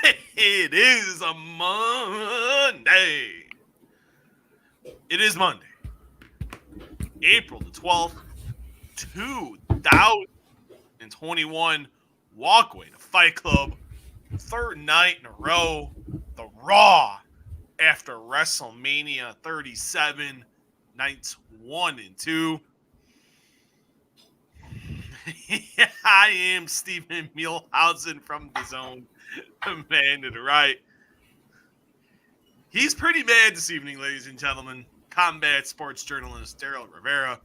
It is a Monday. It is Monday, April the 12th, 2021. Walkway to Fight Club. Third night in a row. The Raw after WrestleMania 37, nights 1 and 2. I am Stephen Muehlhausen from DAZN, the man to the right. He's pretty mad this evening, ladies and gentlemen. Combat sports journalist Daryl Rivera.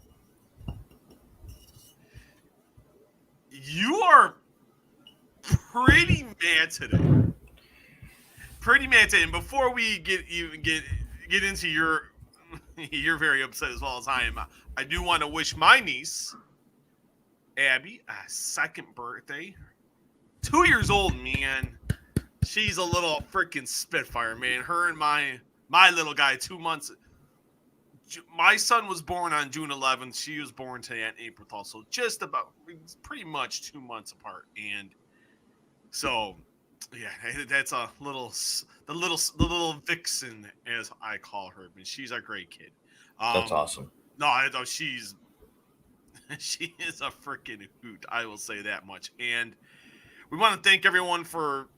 You are pretty mad today. Pretty mad today. And before we get into your you're very upset as well as I am. I do want to wish my niece Abby a second birthday. 2 years old, man. She's a little freaking spitfire, man. Her and my little guy, 2 months. My son was born on June 11th. She was born today on April 12th. So just about, pretty much 2 months apart. And so, yeah, that's the little vixen, as I call her. But she's a great kid. That's awesome. No, she is a freaking hoot. I will say that much. And we want to thank everyone for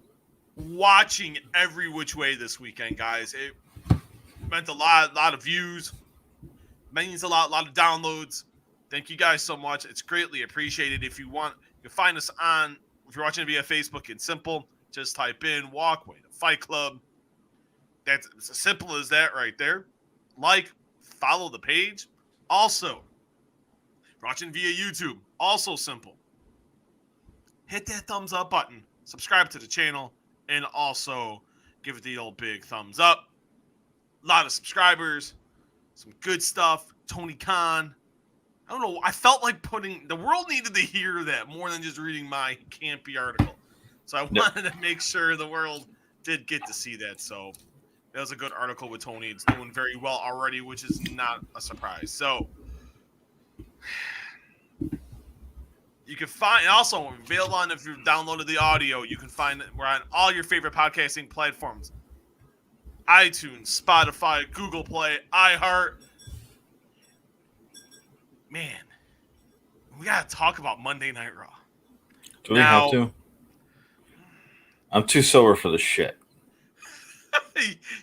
watching every which way this weekend, guys. It meant a lot of views. Means a lot of downloads. Thank you guys so much. It's greatly appreciated. If you want, you can find us on, if you're watching it via Facebook, it's simple. Just type in Walkway to Fight Club. That's as simple as that right there. Like, follow the page. Also, if you're watching via YouTube, also simple. Hit that thumbs up button. Subscribe to the channel. And also give it the old big thumbs up. A lot of subscribers. Some good stuff. Tony Khan. I don't know. I felt like the world needed to hear that more than just reading my campy article. So I wanted to make sure the world did get to see that. So that was a good article with Tony. It's doing very well already, which is not a surprise. So you can find, also available on, if you've downloaded the audio, you can find it. We're on all your favorite podcasting platforms. iTunes, Spotify, Google Play, iHeart. Man, we got to talk about Monday Night Raw. Do we have to? I'm too sober for the shit.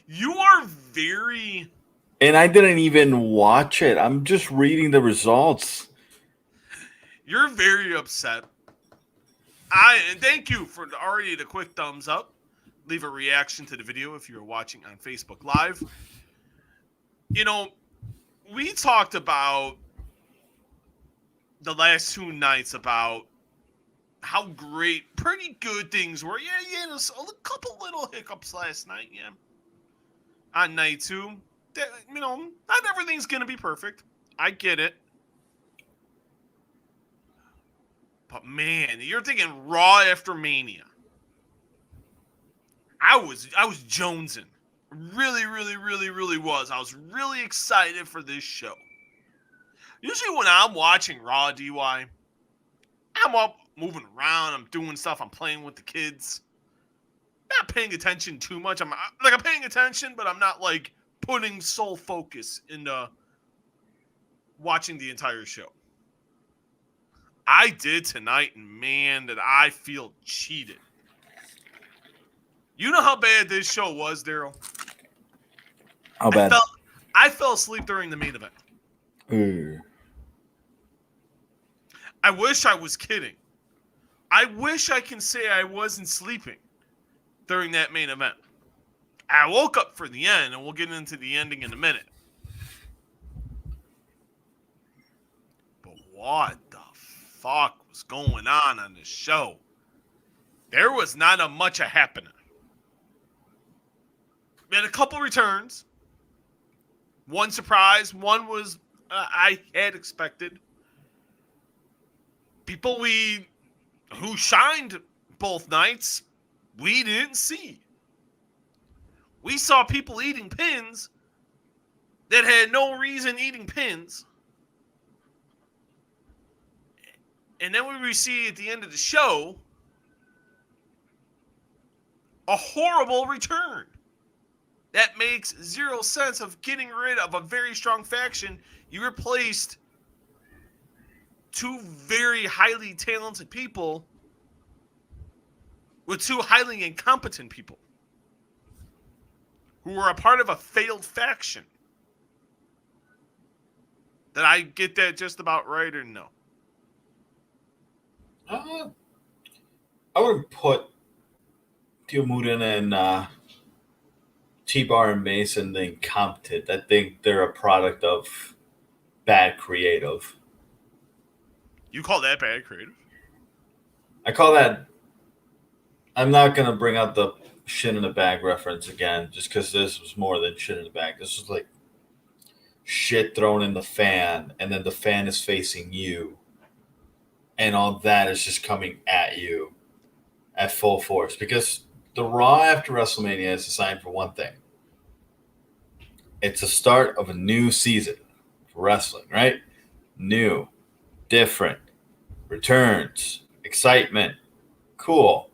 You are very... And I didn't even watch it. I'm just reading the results. You're very upset. And thank you for already the quick thumbs up. Leave a reaction to the video if you're watching on Facebook Live. You know, we talked about the last 2 nights about how great, pretty good things were. Yeah, a couple little hiccups last night, yeah. On night 2. Not everything's going to be perfect. I get it. But man, you're thinking Raw after Mania. I was jonesing. Really, really, really, really was. I was really excited for this show. Usually when I'm watching Raw, DY, I'm up, moving around, I'm doing stuff, I'm playing with the kids. Not paying attention too much. I'm paying attention, but I'm not like putting sole focus into watching the entire show. I did tonight, and man, did I feel cheated. You know how bad this show was, Daryl? How bad? I fell asleep during the main event. I wish I was kidding. I wish I can say I wasn't sleeping during that main event. I woke up for the end, and we'll get into the ending in a minute. But what the fuck was going on this show? There was not a much of happening. We had a couple returns. One surprise. One was I had expected. People who shined both nights, we didn't see. We saw people eating pins that had no reason eating pins. And then we see at the end of the show, a horrible return. That makes zero sense of getting rid of a very strong faction. You replaced two very highly talented people with two highly incompetent people who were a part of a failed faction. Did I get that just about right or no? I would put Diomuden and T-Bar and Mason the incompetent. I think they're a product of bad creative. You call that bad creative? I call that. I'm not going to bring out the shit in the bag reference again just because this was more than shit in the bag. This was like shit thrown in the fan, and then the fan is facing you. And all that is just coming at you at full force. Because the Raw after WrestleMania is designed for one thing. It's the start of a new season for wrestling, right? New, different, returns, excitement, cool.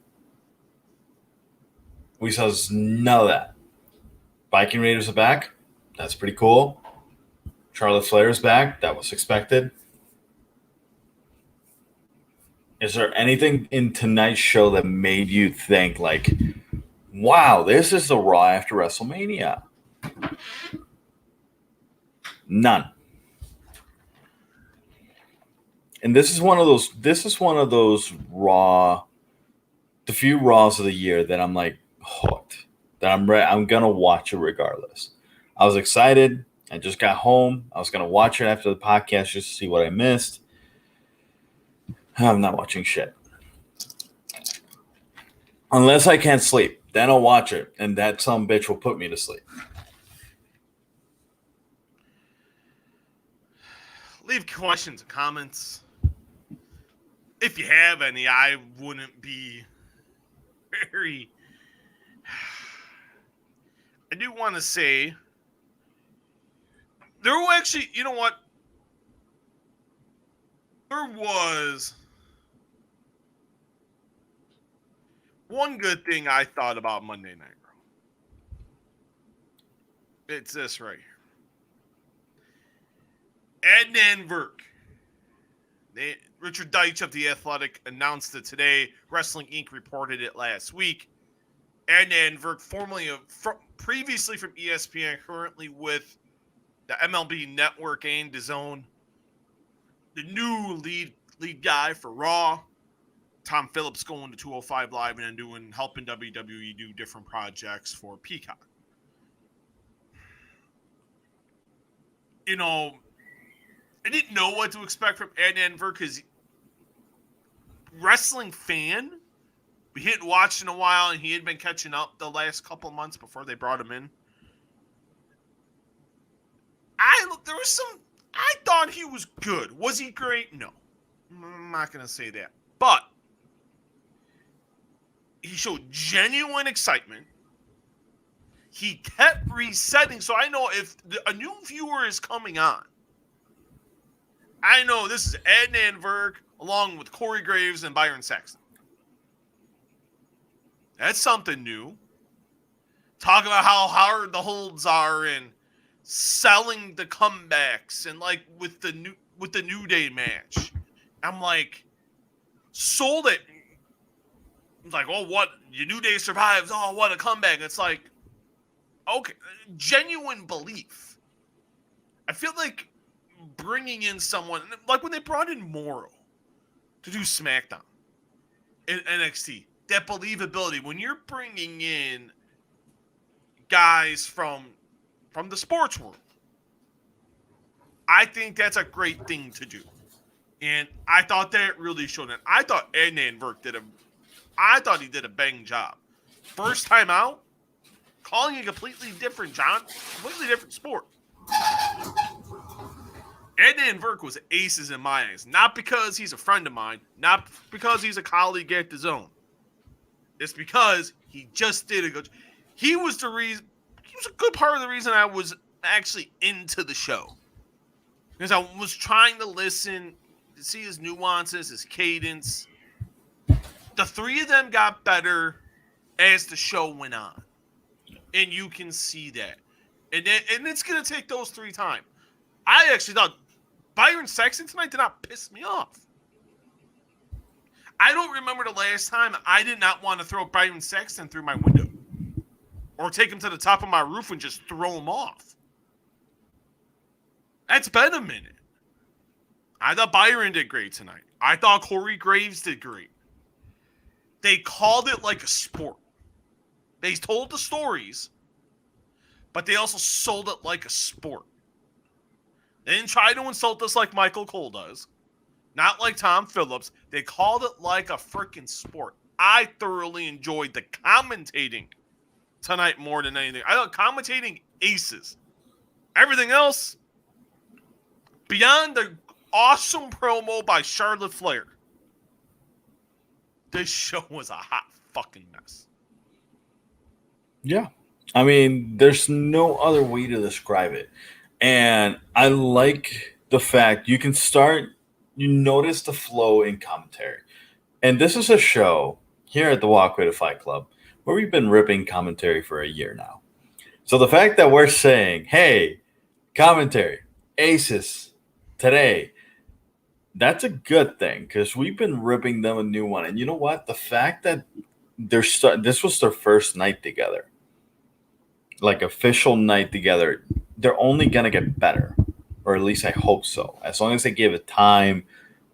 We saw none of that. Viking Raiders are back. That's pretty cool. Charlotte Flair's back. That was expected. Is there anything in tonight's show that made you think, like, wow, this is the Raw after WrestleMania? None. And this is one of those Raw, the few Raws of the year that I'm like hooked. That I'm gonna watch it regardless. I was excited. I just got home. I was gonna watch it after the podcast just to see what I missed. I'm not watching shit. Unless I can't sleep. Then I'll watch it, and that some bitch will put me to sleep. Leave questions and comments. If you have any, I wouldn't be very... I do want to say, there were actually, you know what? There was one good thing I thought about Monday Night Raw. It's this right here. Adnan Virk. Richard Deitch of The Athletic announced it today. Wrestling Inc. reported it last week. Adnan Virk, previously from ESPN, currently with the MLB Network and DAZN. The new lead guy for Raw. Tom Phillips going to 205 Live and helping WWE do different projects for Peacock. You know, I didn't know what to expect from Adnan Virk because wrestling fan, we hadn't watched in a while, and he had been catching up the last couple months before they brought him in. I thought he was good. Was he great? No. I'm not going to say that. But he showed genuine excitement. He kept resetting. So I know if a new viewer is coming on, I know this is Adnan Virk along with Corey Graves and Byron Saxton. That's something new. Talk about how hard the holds are and selling the comebacks and like with the New Day match. I'm like, sold it. It's like, oh, what? Your New Day survives. Oh, what a comeback. It's like, okay, genuine belief. I feel like bringing in someone, like when they brought in Morrow to do SmackDown in NXT, that believability, when you're bringing in guys from the sports world, I think that's a great thing to do. And I thought that really showed it. I thought Adnan Virk did a bang job. First time out, calling a completely different sport. Adnan Virk was aces in my eyes. Not because he's a friend of mine, not because he's a colleague at DAZN. It's because he just did a good. He was the reason. He was a good part of the reason I was actually into the show, because I was trying to listen, to see his nuances, his cadence. The three of them got better as the show went on. And you can see that. And it's going to take those 3 times. I actually thought Byron Saxton tonight did not piss me off. I don't remember the last time I did not want to throw Byron Saxton through my window. Or take him to the top of my roof and just throw him off. That's been a minute. I thought Byron did great tonight. I thought Corey Graves did great. They called it like a sport. They told the stories, but they also sold it like a sport. They didn't try to insult us like Michael Cole does. Not like Tom Phillips. They called it like a freaking sport. I thoroughly enjoyed the commentating tonight more than anything. I thought commentating aces. Everything else, beyond the awesome promo by Charlotte Flair, this show was a hot fucking mess. Yeah. I mean, there's no other way to describe it. And I like the fact you notice the flow in commentary. And this is a show here at the Walkway to Fight Club where we've been ripping commentary for a year now. So the fact that we're saying, hey, commentary, aces, today, that's a good thing because we've been ripping them a new one. And you know what? The fact that this was their first night together, like official night together, they're only going to get better, or at least I hope so. As long as they give it time,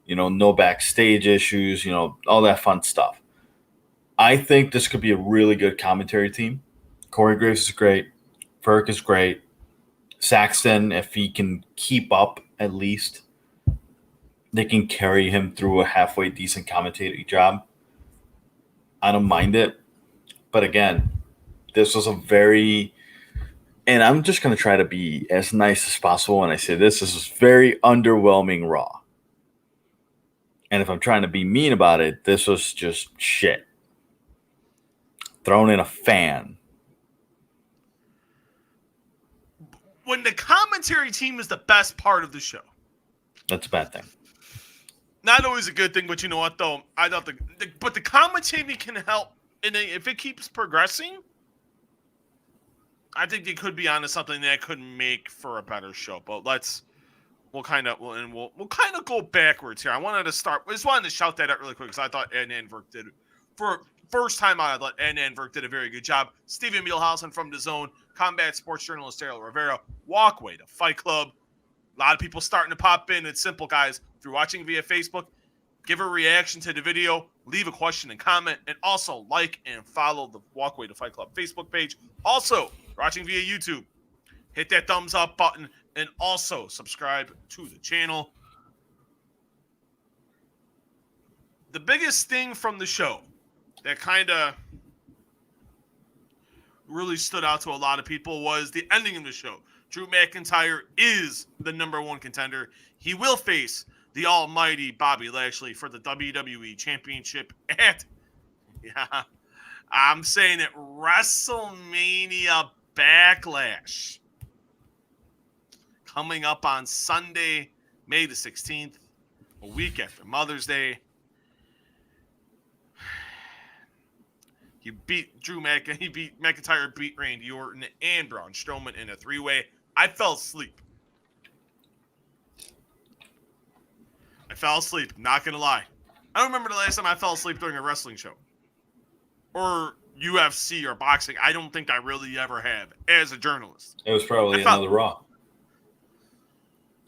no backstage issues, all that fun stuff. I think this could be a really good commentary team. Corey Graves is great. Ferk is great. Saxton, if he can keep up at least, they can carry him through a halfway decent commentating job. I don't mind it. But again, this was and I'm just going to try to be as nice as possible when I say this. This is very underwhelming Raw. And if I'm trying to be mean about it, this was just shit. Thrown in a fan. When the commentary team is the best part of the show. That's a bad thing. Not always a good thing, but you know what, though? I thought the commentating can help. And if it keeps progressing, I think they could be onto something that could make for a better show. But we'll kind of go backwards here. I just wanted to shout that out really quick because I thought Ed Anverk did, for first time out, I thought Ed Anverk did a very good job. Stephen Muehlhausen from DAZN, combat sports journalist Daryl Rivera, Walkway to Fight Club. A lot of people starting to pop in. It's simple, guys. If you're watching via Facebook, give a reaction to the video, leave a question and comment, and also like and follow the Walkway to Fight Club Facebook page. Also, watching via YouTube, hit that thumbs up button and also subscribe to the channel. The biggest thing from the show that kind of really stood out to a lot of people was the ending of the show. Drew McIntyre is the #1 contender. He will face the almighty Bobby Lashley for the WWE Championship at, I'm saying it, WrestleMania Backlash. Coming up on Sunday, May the 16th, a week after Mother's Day. McIntyre beat Randy Orton and Braun Strowman in a 3-way. I fell asleep. Not going to lie. I don't remember the last time I fell asleep during a wrestling show. Or UFC or boxing. I don't think I really ever have as a journalist. It was probably another Raw.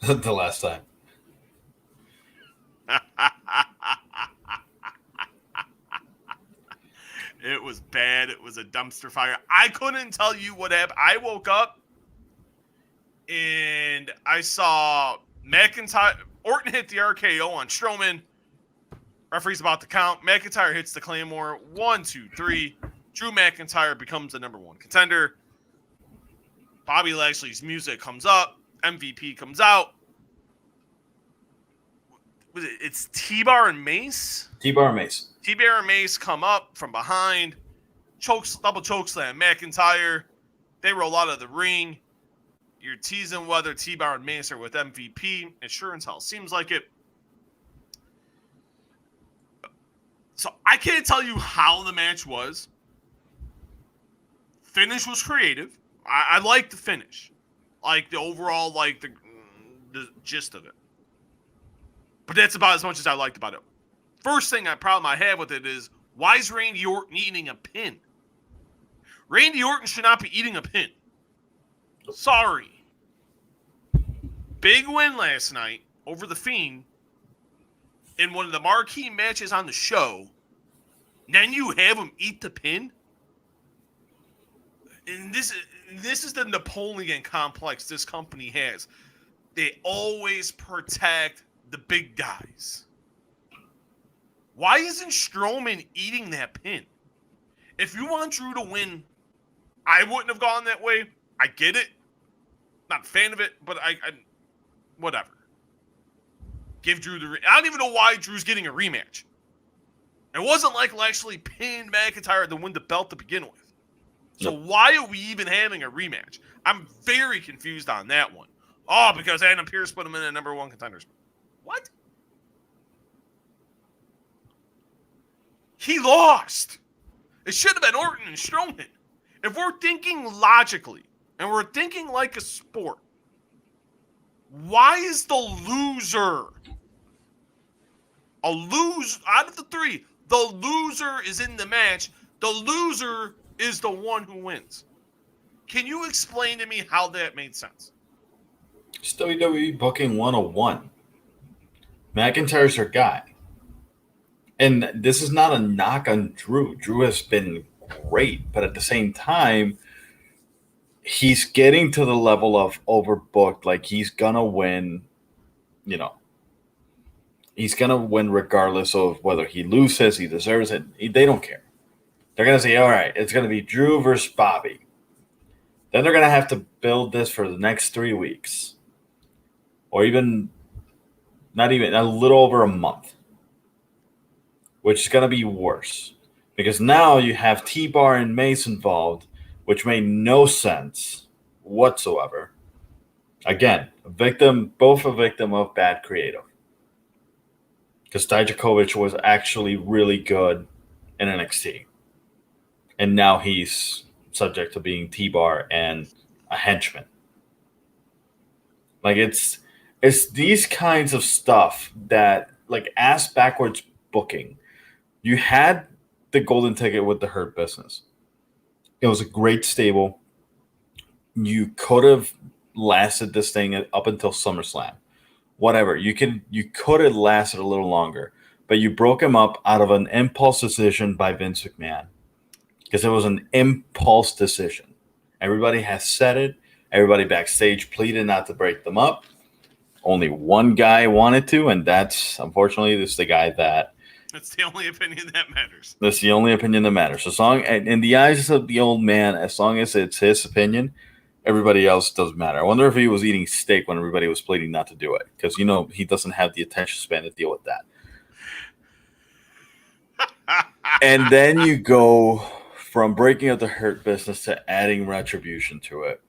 The last time. It was bad. It was a dumpster fire. I couldn't tell you what happened. I woke up and I saw McIntyre. Orton hit the RKO on Strowman. Referee's about to count. McIntyre hits the Claymore. 1, 2, 3. Drew McIntyre becomes the #1 contender. Bobby Lashley's music comes up. MVP comes out. It's T-Bar and Mace? T-Bar and Mace. T-Bar and Mace come up from behind. Double chokeslam McIntyre. They roll out of the ring. You're teasing whether T-Bar and Mace are with MVP. Insurance hell seems like it. So I can't tell you how the match was. finish was creative. I liked the finish. Like the overall, like the gist of it. But that's about as much as I liked about it. First problem I have with it is, why is Randy Orton eating a pin? Randy Orton should not be eating a pin. Sorry. Big win last night over The Fiend in one of the marquee matches on the show. Then you have him eat the pin? And this is the Napoleon complex this company has. They always protect the big guys. Why isn't Strowman eating that pin? If you want Drew to win, I wouldn't have gone that way. I get it. Not a fan of it, but I whatever. Give Drew I don't even know why Drew's getting a rematch. It wasn't like Lashley pinned McIntyre to win the belt to begin with. So why are we even having a rematch? I'm very confused on that one. Oh, because Adam Pearce put him in a number one contenders. What? He lost. It should have been Orton and Strowman. If we're thinking logically and we're thinking like a sport, why is the loser out of the three? The loser is in the match. The loser is the one who wins. Can you explain to me how that made sense? It's WWE booking 101. McIntyre's her guy. And this is not a knock on Drew. Drew has been great, but at the same time, he's getting to the level of overbooked. Like, he's going to win, he's going to win regardless of whether he loses, he deserves it. They don't care. They're going to say, all right, it's going to be Drew versus Bobby. Then they're going to have to build this for the next 3 weeks. Or not even a little over a month. Which is going to be worse. Because now you have T-Bar and Mace involved, which made no sense whatsoever. Again, both a victim of bad creative. Because Dijakovic was actually really good in NXT. And now he's subject to being T-Bar and a henchman. Like, it's these kinds of stuff that, like, ass backwards booking. You had the golden ticket with the Hurt Business. It was a great stable. You could have lasted this thing up until SummerSlam. Whatever. You could have lasted a little longer. But you broke him up out of an impulse decision by Vince McMahon. Because it was an impulse decision. Everybody has said it. Everybody backstage pleaded not to break them up. Only one guy wanted to, and that's, unfortunately, this is the guy that... That's the only opinion that matters. That's the only opinion that matters. As long, in the eyes of the old man, as long as it's his opinion, everybody else doesn't matter. I wonder if he was eating steak when everybody was pleading not to do it. Because, he doesn't have the attention span to deal with that. And then you go from breaking up the Hurt Business to adding Retribution to it.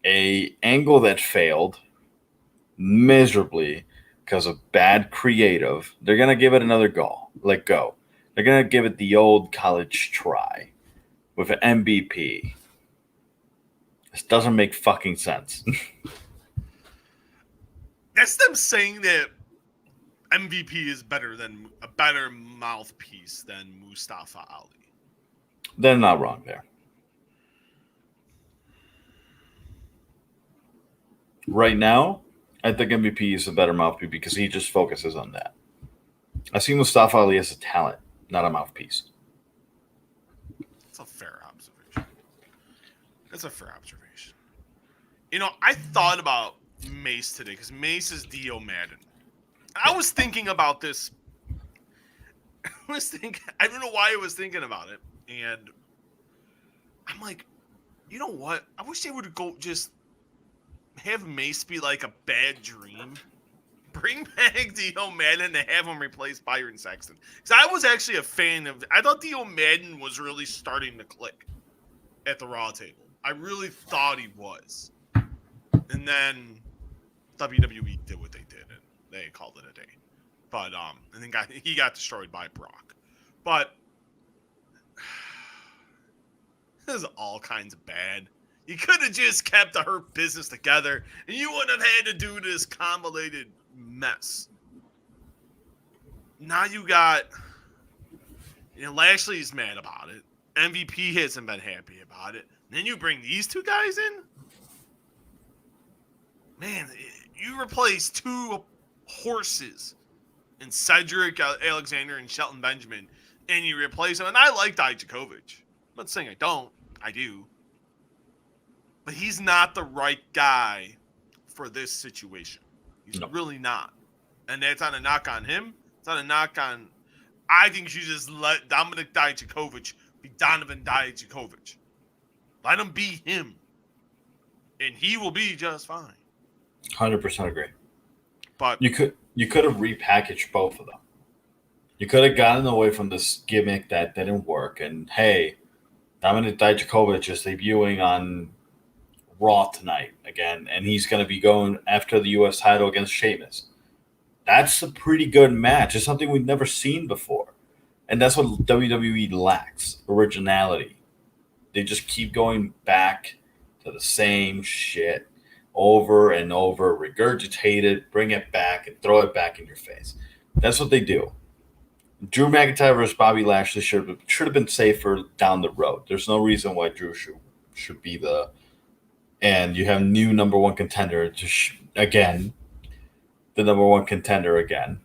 A angle that failed miserably because of bad creative. They're going to give it another go. They're going to give it the old college try with an MVP. This doesn't make fucking sense. That's them saying that MVP is a better mouthpiece than Mustafa Ali. They're not wrong there. Right now, I think MVP is a better mouthpiece because he just focuses on that. I see Mustafa Ali as a talent, not a mouthpiece. That's a fair observation. I thought about Mace today because Mace is Dio Madden. I was thinking about this. I don't know why I was thinking about it. And I'm like, you know what? I wish they would go just have Mace be like a bad dream. Bring back Dio Madden and have him replace Byron Saxton. Because I was actually a fan of... I thought Dio Madden was really starting to click at the Raw table. I really thought he was. And then WWE did what they did, and they called it a day. But and then he got destroyed by Brock. But is all kinds of bad. You could have just kept the Hurt Business together, and you wouldn't have had to do this convoluted mess. Now you got, Lashley's mad about it. MVP hasn't been happy about it. And then you bring these two guys in? Man, you replace two horses in Cedric Alexander and Shelton Benjamin, and you replace them. And I like Dijakovic. I'm not saying I don't. I do. But he's not the right guy for this situation. He's really not. And that's not a knock on him. It's not a knock on... I think you just let Dominic Dijakovic be Donovan Dijakovic. Let him be him. And he will be just fine. 100% agree. But you could have repackaged both of them. You could have gotten away from this gimmick that didn't work. And hey, Dominic Dijakovic is debuting on Raw tonight again, and he's going to be going after the U.S. title against Sheamus. That's a pretty good match. It's something we've never seen before. And that's what WWE lacks, originality. They just keep going back to the same shit over and over, regurgitate it, bring it back, and throw it back in your face. That's what they do. Drew McIntyre versus Bobby Lashley should have been safer down the road. There's no reason why Drew should be the... And you have new number one contender again. The number one contender again.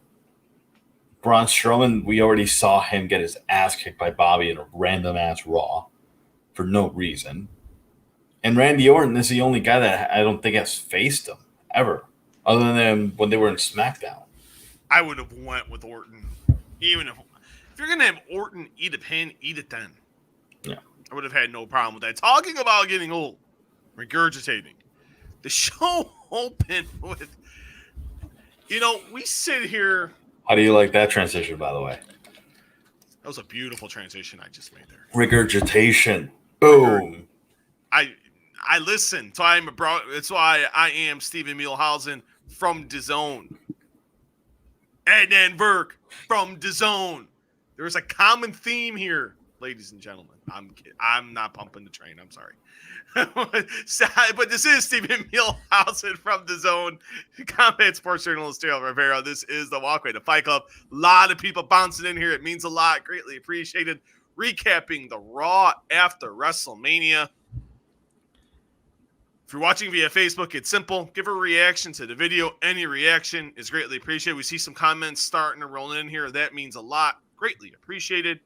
Braun Strowman, we already saw him get his ass kicked by Bobby in a random-ass Raw for no reason. And Randy Orton is the only guy that I don't think has faced him ever, other than when they were in SmackDown. I would have went with Orton. Even if you're going to have Orton eat a pin, eat it then. Yeah. I would have had no problem with that. Talking about getting old, regurgitating. The show opened with, we sit here. How do you like that transition, by the way? That was a beautiful transition I just made there. Regurgitation. Boom. I listen. So that's why I am Stephen Muehlhausen from DAZN. Adnan Burke from DAZN. There's a common theme here, ladies and gentlemen. I'm not pumping the train. I'm sorry. But this is Stephen Muehlhausen from DAZN, Combat Sports Journalist Daryl Rivera. This is the Walkway to Fight Club. A lot of people bouncing in here. It means a lot. Greatly appreciated. Recapping the Raw after WrestleMania. If you're watching via Facebook, it's simple. Give a reaction to the video. Any reaction is greatly appreciated. We see some comments starting to roll in here. That means a lot. Greatly appreciated.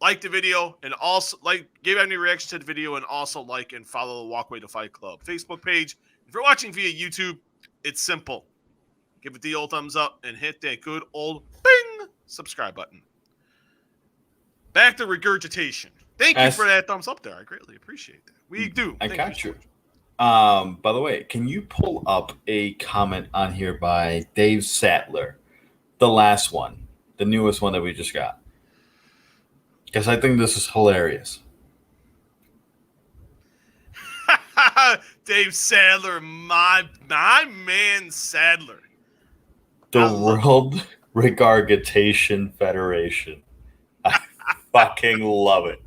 Like the video and also give any reaction to the video and also like and follow the Walkway to Fight Club Facebook page. If you're watching via YouTube, it's simple. Give it the old thumbs up and hit that good old bing subscribe button. Back to regurgitation. Thank you for that thumbs up there. I greatly appreciate that. We do. I got you. By the way, can you pull up a comment on here by Dave Sattler? The last one. The newest one that we just got. Because I think this is hilarious. Dave Sadler, my man Sadler. The World Regurgitation Federation. I fucking love it.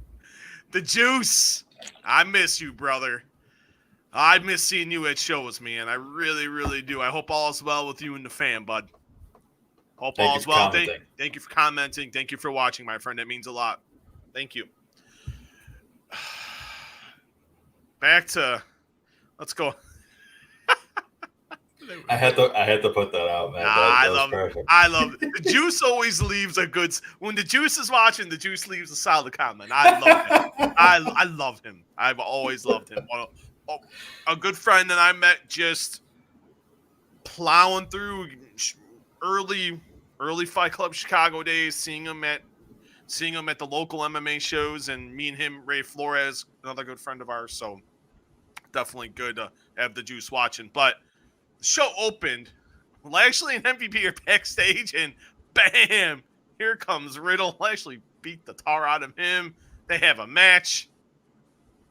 The Juice. I miss you, brother. I miss seeing you at shows, man. I really, really do. I hope all is well with you and the fam, bud. Hope all is well. Thank you for commenting. Thank you for watching, my friend. That means a lot. Thank you. Back to, let's go. I had to put that out, man. I love it. The Juice always leaves a good. When the Juice is watching, the Juice leaves a solid comment. I love him. I love him. I've always loved him. A good friend that I met just plowing through early Fight Club Chicago days, seeing him at the local MMA shows, and me and him, Ray Flores, another good friend of ours. So definitely good to have the Juice watching. But the show opened. Lashley and MVP are backstage, and bam, here comes Riddle. Lashley beat the tar out of him. They have a match.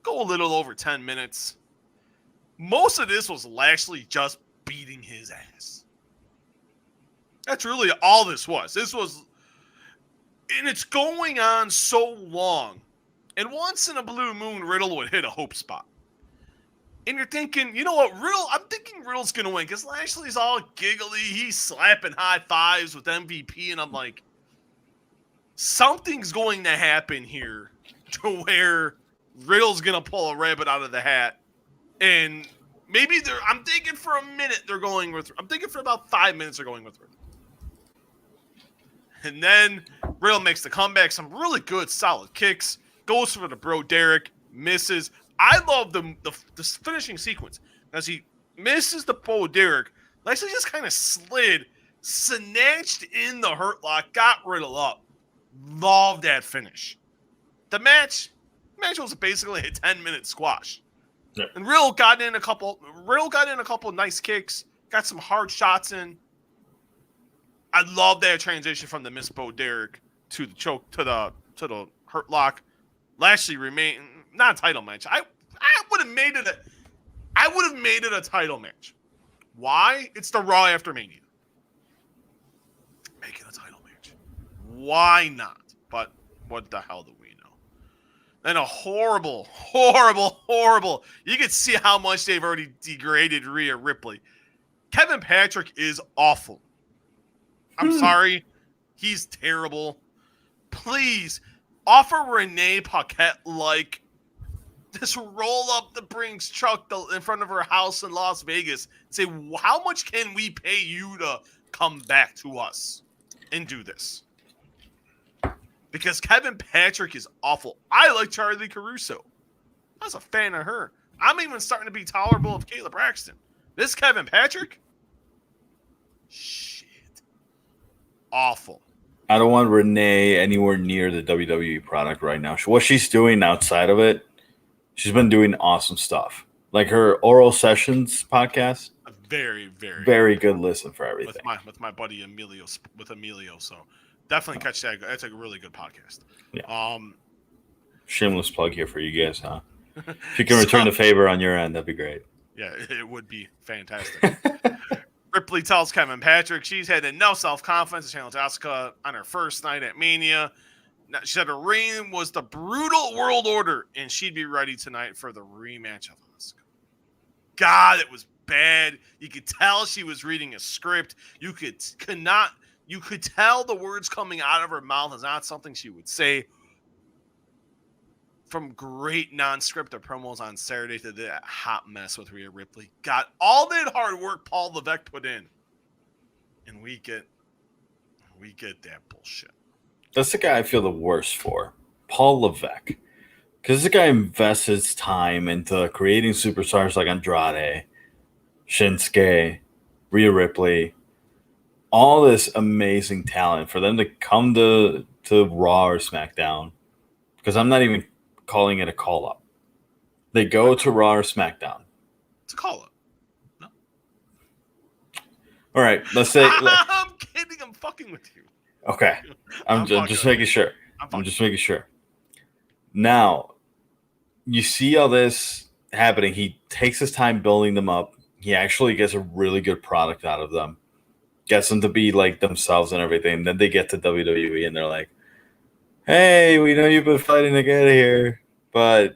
Go a little over 10 minutes. Most of this was Lashley just beating his ass. That's really all this was. And it's going on so long And once in a blue moon, Riddle would hit a hope spot. And you're thinking, you know what, I'm thinking Riddle's going to win because Lashley's all giggly. He's slapping high fives with MVP. And I'm like, something's going to happen here to where Riddle's going to pull a rabbit out of the hat. And maybe I'm thinking for a minute they're going with, I'm thinking for about 5 minutes they're going with Riddle. And then Riddle makes the comeback, some really good, solid kicks, goes for the bro Derek, misses. I love the finishing sequence. As he misses the bro Derek, Lashley just kind of slid, snatched in the hurt lock, got Riddle up. Love that finish. The match was basically a 10-minute squash. Yeah. And Riddle got in a couple nice kicks, got some hard shots in. I love that transition from the Miss Bo Derek to the choke to the hurt lock. Lashley remained not a title match. I would have made it a title match. Why? It's the Raw after Mania. Make it a title match. Why not? But what the hell do we know? Then a horrible. You can see how much they've already degraded Rhea Ripley. Kevin Patrick is awful. I'm sorry. He's terrible. Please offer Renee Paquette just roll up the Brinks truck in front of her house in Las Vegas. Say, how much can we pay you to come back to us and do this? Because Kevin Patrick is awful. I like Charlie Caruso. I was a fan of her. I'm even starting to be tolerable of Kayla Braxton. This Kevin Patrick? Shit. Awful. I don't want Renee anywhere near the WWE product right now. What she's doing outside of it, she's been doing awesome stuff. Like her Oral Sessions podcast. A very, very good listen for everything. With my buddy Emilio. So definitely catch that. That's a really good podcast. Yeah. Shameless plug here for you guys, huh? If you can So- return the favor on your end, that'd be great. Yeah, it would be fantastic. Ripley tells Kevin Patrick she's had enough self-confidence to challenge Asuka on her first night at Mania. She said her reign was the brutal world order, and she'd be ready tonight for the rematch of Asuka. God, it was bad. You could tell she was reading a script. You could tell the words coming out of her mouth is not something she would say. From great non-scripted promos on Saturday to that hot mess with Rhea Ripley. Got all that hard work Paul Levesque put in. And we get that bullshit. That's the guy I feel the worst for. Paul Levesque. Because this guy invests his time into creating superstars like Andrade, Shinsuke, Rhea Ripley. All this amazing talent for them to come to Raw or SmackDown. Because I'm not even calling it a call-up. They go to Raw or SmackDown. It's a call-up. No. All right, let's say... I'm kidding. I'm fucking with you. Okay. I'm just making sure. I'm just making sure. Now, you see all this happening. He takes his time building them up. He actually gets a really good product out of them. Gets them to be like themselves and everything. Then they get to WWE and they're like, hey, we know you've been fighting to get here, but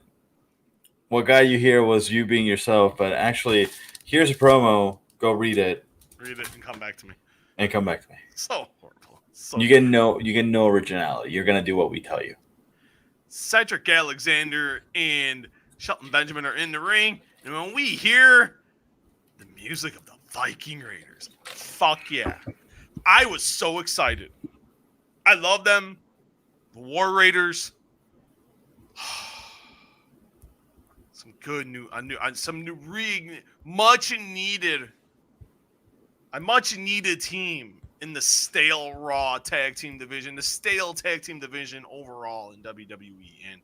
what got you here was you being yourself. But actually, here's a promo. Go read it. Read it and come back to me. So horrible. you get no originality. You're gonna do what we tell you. Cedric Alexander and Shelton Benjamin are in the ring, and when we hear the music of the Viking Raiders, fuck yeah. I was so excited. I love them. The War Raiders. much needed team in the stale Raw tag team division, the stale tag team division overall in WWE, and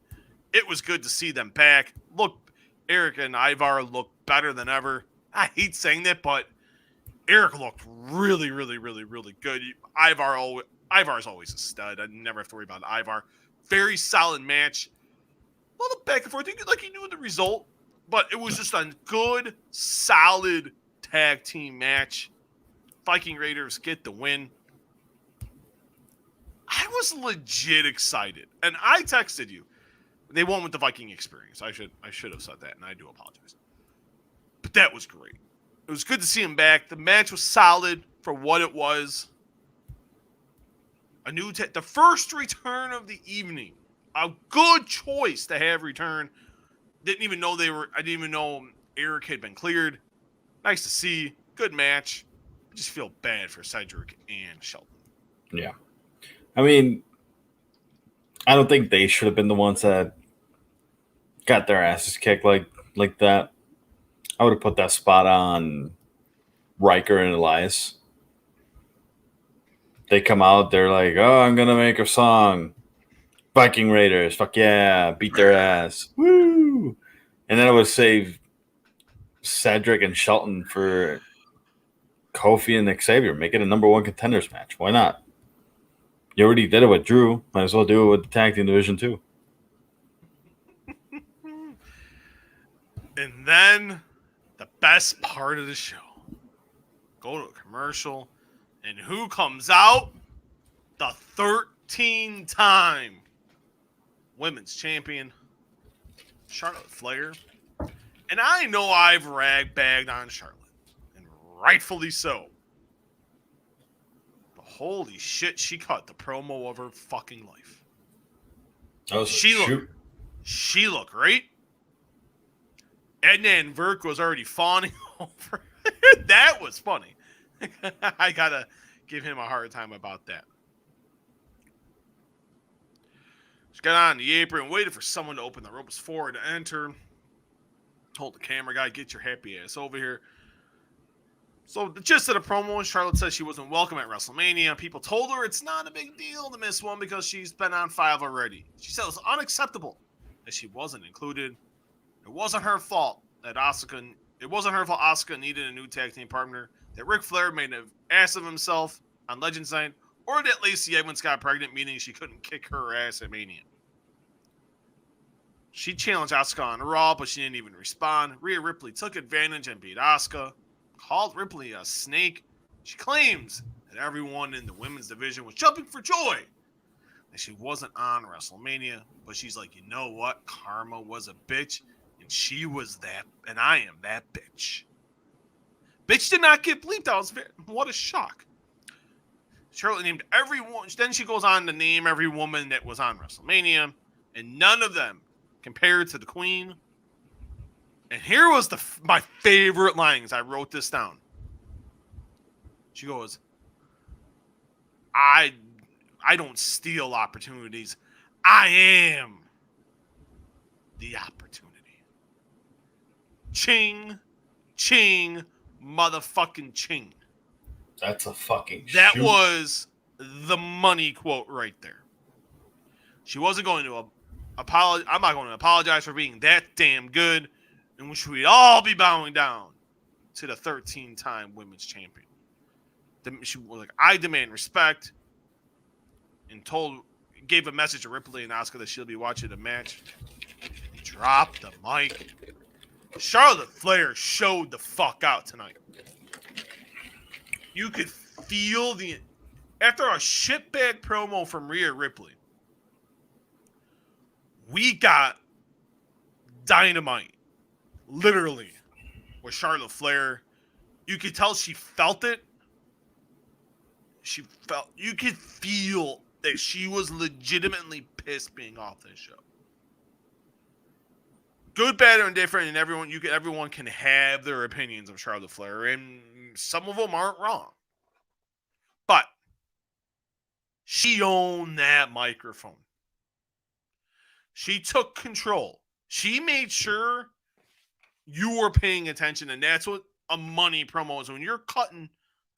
it was good to see them back. Look, Eric and Ivar look better than ever. I hate saying that, but Eric looked really good. Ivar's always a stud. I never have to worry about Ivar. Very solid match. A little back and forth. Like he knew the result, but it was just a good, solid tag team match. Viking Raiders get the win. I was legit excited. And I texted you. They won with the Viking experience. I should have said that, and I do apologize. But that was great. It was good to see him back. The match was solid for what it was. The first return of the evening. A good choice to have return. I didn't even know Eric had been cleared. Nice to see. Good match. I just feel bad for Cedric and Shelton. Yeah. I mean, I don't think they should have been the ones that got their asses kicked like that. I would have put that spot on Riker and Elias. They come out, they're like, oh, I'm going to make a song. Viking Raiders, fuck yeah, beat their ass. Woo! And then I would save Cedric and Shelton for Kofi and Xavier. Make it a number one contenders match. Why not? You already did it with Drew. Might as well do it with the tag team division too. And then the best part of the show. Go to a commercial. And who comes out? The 13-time women's champion, Charlotte Flair. And I know I've bagged on Charlotte. And rightfully so. But holy shit, she cut the promo of her fucking life. She looked great. Edna and Verk was already fawning over. That was funny. I gotta give him a hard time about that. She got on the apron, waited for someone to open the ropes for her to enter. Told the camera guy, get your happy ass over here. So the gist of the promo, Charlotte says she wasn't welcome at WrestleMania. People told her it's not a big deal to miss one because she's been on 5 already. She said it was unacceptable that she wasn't included. It wasn't her fault that Asuka needed a new tag team partner, that Ric Flair made an ass of himself on Legends Night, or that Lacey Evans got pregnant, meaning she couldn't kick her ass at Mania. She challenged Asuka on Raw, but she didn't even respond. Rhea Ripley took advantage and beat Asuka, called Ripley a snake. She claims that everyone in the women's division was jumping for joy that she wasn't on WrestleMania, but she's like, you know what? Karma was a bitch, and she was that, and I am that bitch. Bitch did not get bleeped out. What a shock. Charlotte named everyone. Then she goes on to name every woman that was on WrestleMania, and none of them compared to the Queen. And here was my favorite lines. I wrote this down. She goes, I don't steal opportunities. I am the opportunity. Ching, ching, motherfucking ching. That's a fucking That shoot. was the money quote right there. She wasn't going to apologize. I'm not going to apologize for being that damn good, in which we'd all be bowing down to the 13-time women's champion. She was like, I demand respect, and gave a message to Ripley and Asuka that she'll be watching the match. Drop the mic. Charlotte Flair showed the fuck out tonight. You could feel after a shitbag promo from Rhea Ripley, we got dynamite, literally, with Charlotte Flair. You could tell she felt it. You could feel that she was legitimately pissed being off this show. Good, bad, or indifferent, and everyone can have their opinions of Charlotte Flair, and some of them aren't wrong. But she owned that microphone. She took control. She made sure you were paying attention, and that's what a money promo is. When you're cutting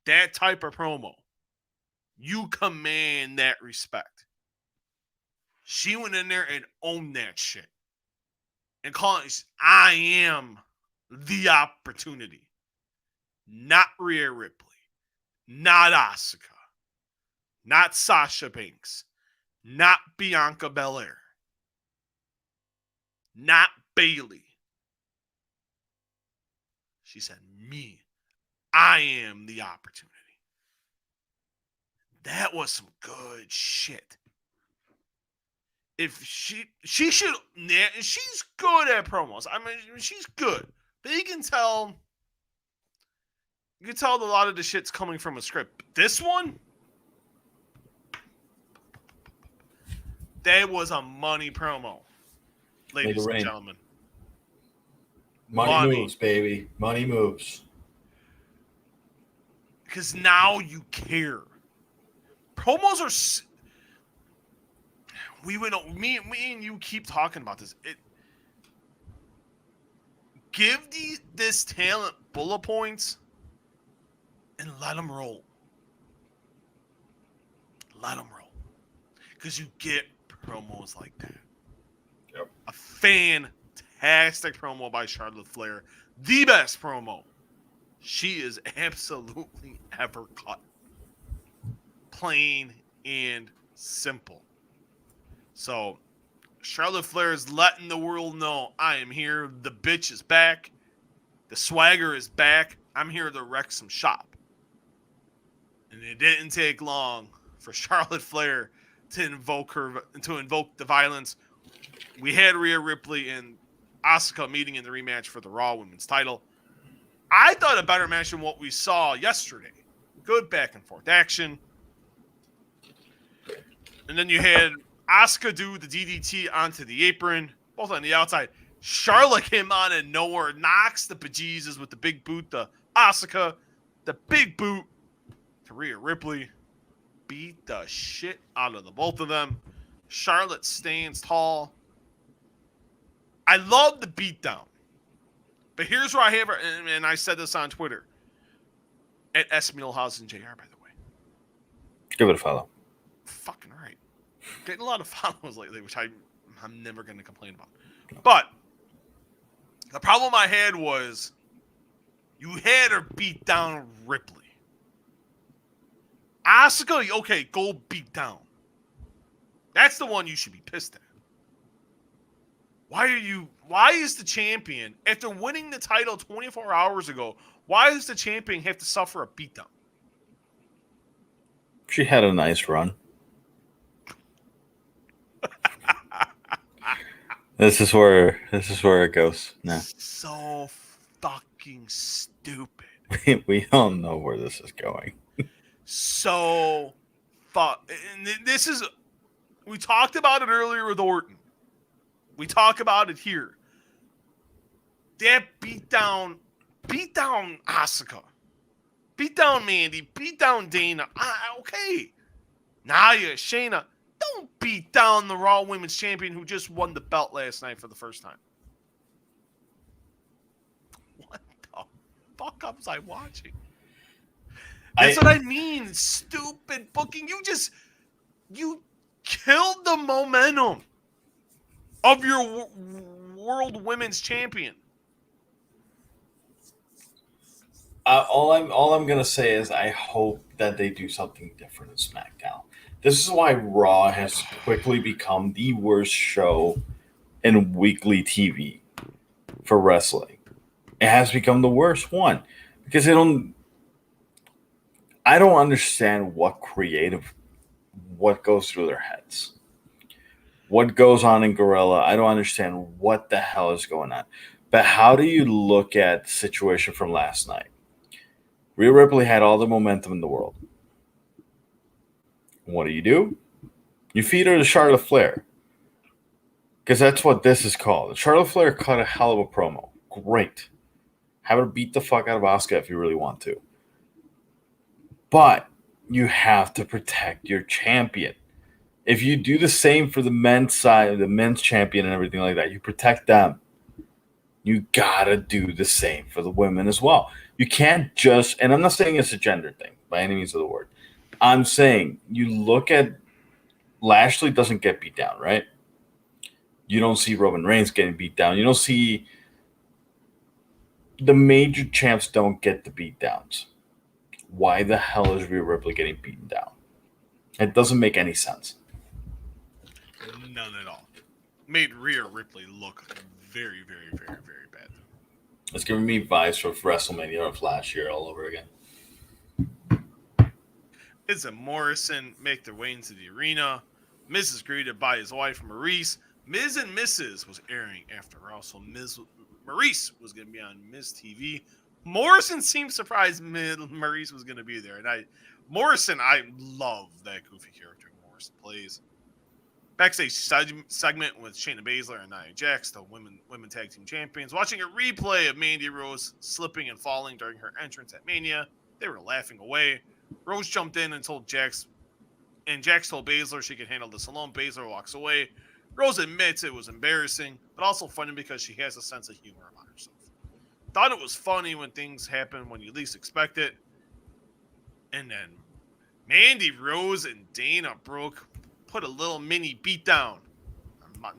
that type of promo, you command that respect. She went in there and owned that shit. And calling, I am the opportunity. Not Rhea Ripley. Not Asuka. Not Sasha Banks. Not Bianca Belair. Not Bayley. She said, me. I am the opportunity. That was some good shit. if she should, she's good at promos. I mean, she's good, but you can tell that a lot of the shit's coming from a script. This one, that was a money promo, ladies and gentlemen. Money moves, baby. Money moves. Because now you care. Promos are. Me and you keep talking about this. Give this talent bullet points and let them roll. Let them roll. Because you get promos like that. Yep. A fantastic promo by Charlotte Flair. The best promo she is absolutely ever cut. Plain and simple. So, Charlotte Flair is letting the world know, I am here. The bitch is back. The swagger is back. I'm here to wreck some shop. And it didn't take long for Charlotte Flair to invoke the violence. We had Rhea Ripley and Asuka meeting in the rematch for the Raw Women's title. I thought a better match than what we saw yesterday. Good back and forth action. And then you had Asuka do the DDT onto the apron, both on the outside. Charlotte came on and nowhere, knocks the bejesus with the big boot to Asuka, the big boot to Rhea Ripley. Beat the shit out of the both of them. Charlotte stands tall. I love the beatdown. But here's where I have her, and I said this on Twitter. At S. Muehlhausen JR, by the way. Give it a follow. Fucking right. Getting a lot of follows lately, which I'm never going to complain about. But the problem I had was you had her beat down Ripley. Asuka, okay, go beat down. That's the one you should be pissed at. Why is the champion, after winning the title 24 hours ago, why does the champion have to suffer a beatdown? She had a nice run. This is where it goes. No. So fucking stupid. We all know where this is going. So and this is, we talked about it earlier with Orton. We talk about it here. That beat down Asuka. Beat down Mandy. Beat down Dana. Okay. Nia, Shayna. Don't beat down the Raw Women's Champion who just won the belt last night for the first time. What the fuck was I watching? That's what I mean. Stupid booking. You killed the momentum of your World Women's Champion. All I'm gonna say is I hope that they do something different in SmackDown. This is why Raw has quickly become the worst show in weekly TV for wrestling. It has become the worst one because I don't understand what goes through their heads. What goes on in Gorilla? I don't understand what the hell is going on. But how do you look at the situation from last night? Rhea Ripley had all the momentum in the world. What do? You feed her to Charlotte Flair. Because that's what this is called. Charlotte Flair cut a hell of a promo. Great. Have her beat the fuck out of Asuka if you really want to. But you have to protect your champion. If you do the same for the men's side, the men's champion and everything like that, you protect them. You gotta do the same for the women as well. You can't just, and I'm not saying it's a gender thing by any means of the word. I'm saying you look at Lashley doesn't get beat down, right? You don't see Roman Reigns getting beat down. You don't see the major champs don't get the beat downs. Why the hell is Rhea Ripley getting beaten down? It doesn't make any sense. None at all. Made Rhea Ripley look very, very, very, very bad. It's giving me vibes from WrestleMania of last year all over again. It's a Morrison make their way into the arena. Miz is greeted by his wife, Maurice. Miz and Mrs. was airing after Raw, so Maurice was going to be on Miz TV. Morrison seemed surprised Maurice was going to be there. And I love that goofy character Morrison plays. Backstage segment with Shayna Baszler and Nia Jax, the women tag team champions, watching a replay of Mandy Rose slipping and falling during her entrance at Mania. They were laughing away. Rose jumped in and told Jax, and Jax told Baszler she could handle this alone. Baszler walks away. Rose admits it was embarrassing, but also funny because she has a sense of humor about herself. Thought it was funny when things happen when you least expect it. And then Mandy Rose and Dana Brooke put a little mini beatdown.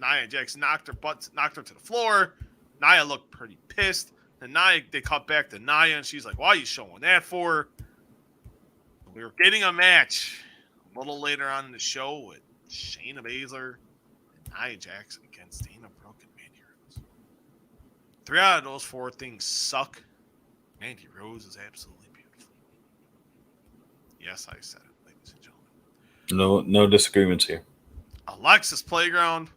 Nia Jax knocked her to the floor. Nia looked pretty pissed. And they cut back to Nia, and she's like, "Why are you showing that for?" We were getting a match a little later on in the show with Shayna Baszler and Nia Jax against Dana Brooke and Mandy Rose. 3 out of those 4 things suck. Mandy Rose is absolutely beautiful. Yes, I said it, ladies and gentlemen. No disagreements here. Alexa's Playground.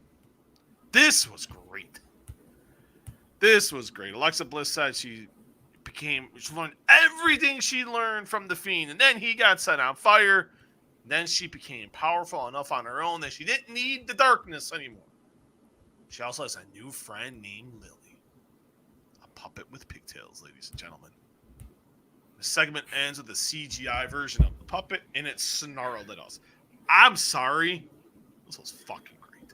This was great. Alexa Bliss said she learned everything she learned from The Fiend, and then he got set on fire. Then she became powerful enough on her own that she didn't need the darkness anymore. She also has a new friend named Lily. A puppet with pigtails, ladies and gentlemen. The segment ends with a CGI version of the puppet, and it snarled at us. I'm sorry. This was fucking great.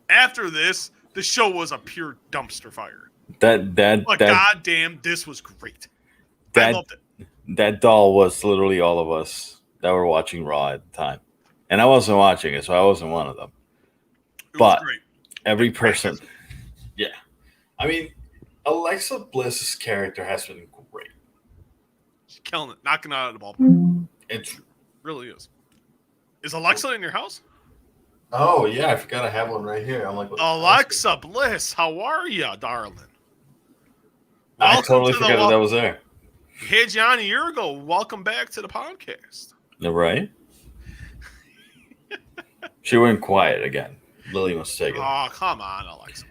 After this, the show was a pure dumpster fire. Goddamn, this was great. I loved it. That doll was literally all of us that were watching Raw at the time. And I wasn't watching it, so I wasn't one of them. But every person... Yeah. I mean, Alexa Bliss's character has been great. She's killing it. Knocking it out of the ballpark. It really is. Is Alexa in your house? Oh, yeah. I forgot I have one right here. I'm like, Alexa Bliss, how are you, darling? I totally forgot that was there. We had you on a year ago. Welcome back to the podcast. Right? She went quiet again. Lily must take it. Oh, come on, Alexa.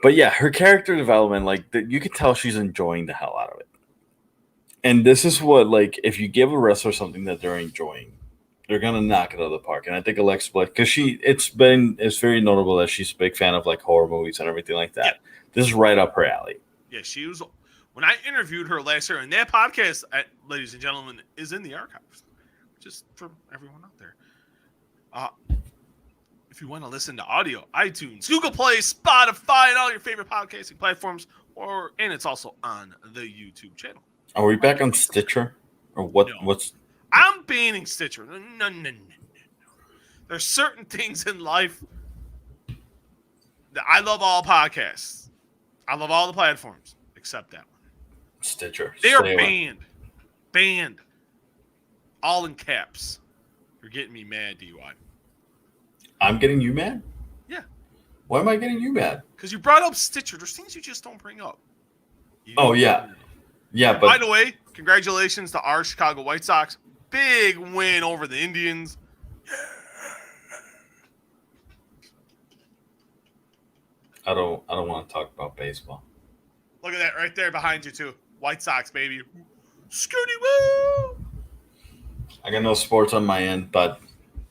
But yeah, her character development, you could tell she's enjoying the hell out of it. And this is what, if you give a wrestler something that they're enjoying, they're gonna knock it out of the park. And I think Alexa Bliss, because it's very notable that she's a big fan of horror movies and everything like that. Yeah. This is right up her alley. Yeah, she was. When I interviewed her last year, and that podcast, ladies and gentlemen, is in the archives, just for everyone out there. If you want to listen to audio, iTunes, Google Play, Spotify, and all your favorite podcasting platforms, and it's also on the YouTube channel. Are we back on Stitcher, or what? No. What's? I'm banning Stitcher. No. There's certain things in life that I love. All podcasts. I love all the platforms except that one. Stitcher. They are banned. All in caps. You're getting me mad, DUI. I'm getting you mad? Yeah. Why am I getting you mad? Because you brought up Stitcher. There's things you just don't bring up. Yeah. Yeah, but... By the way, congratulations to our Chicago White Sox. Big win over the Indians. I don't want to talk about baseball. Look at that right there behind you, too. White Sox, baby. Scooty woo! I got no sports on my end, but...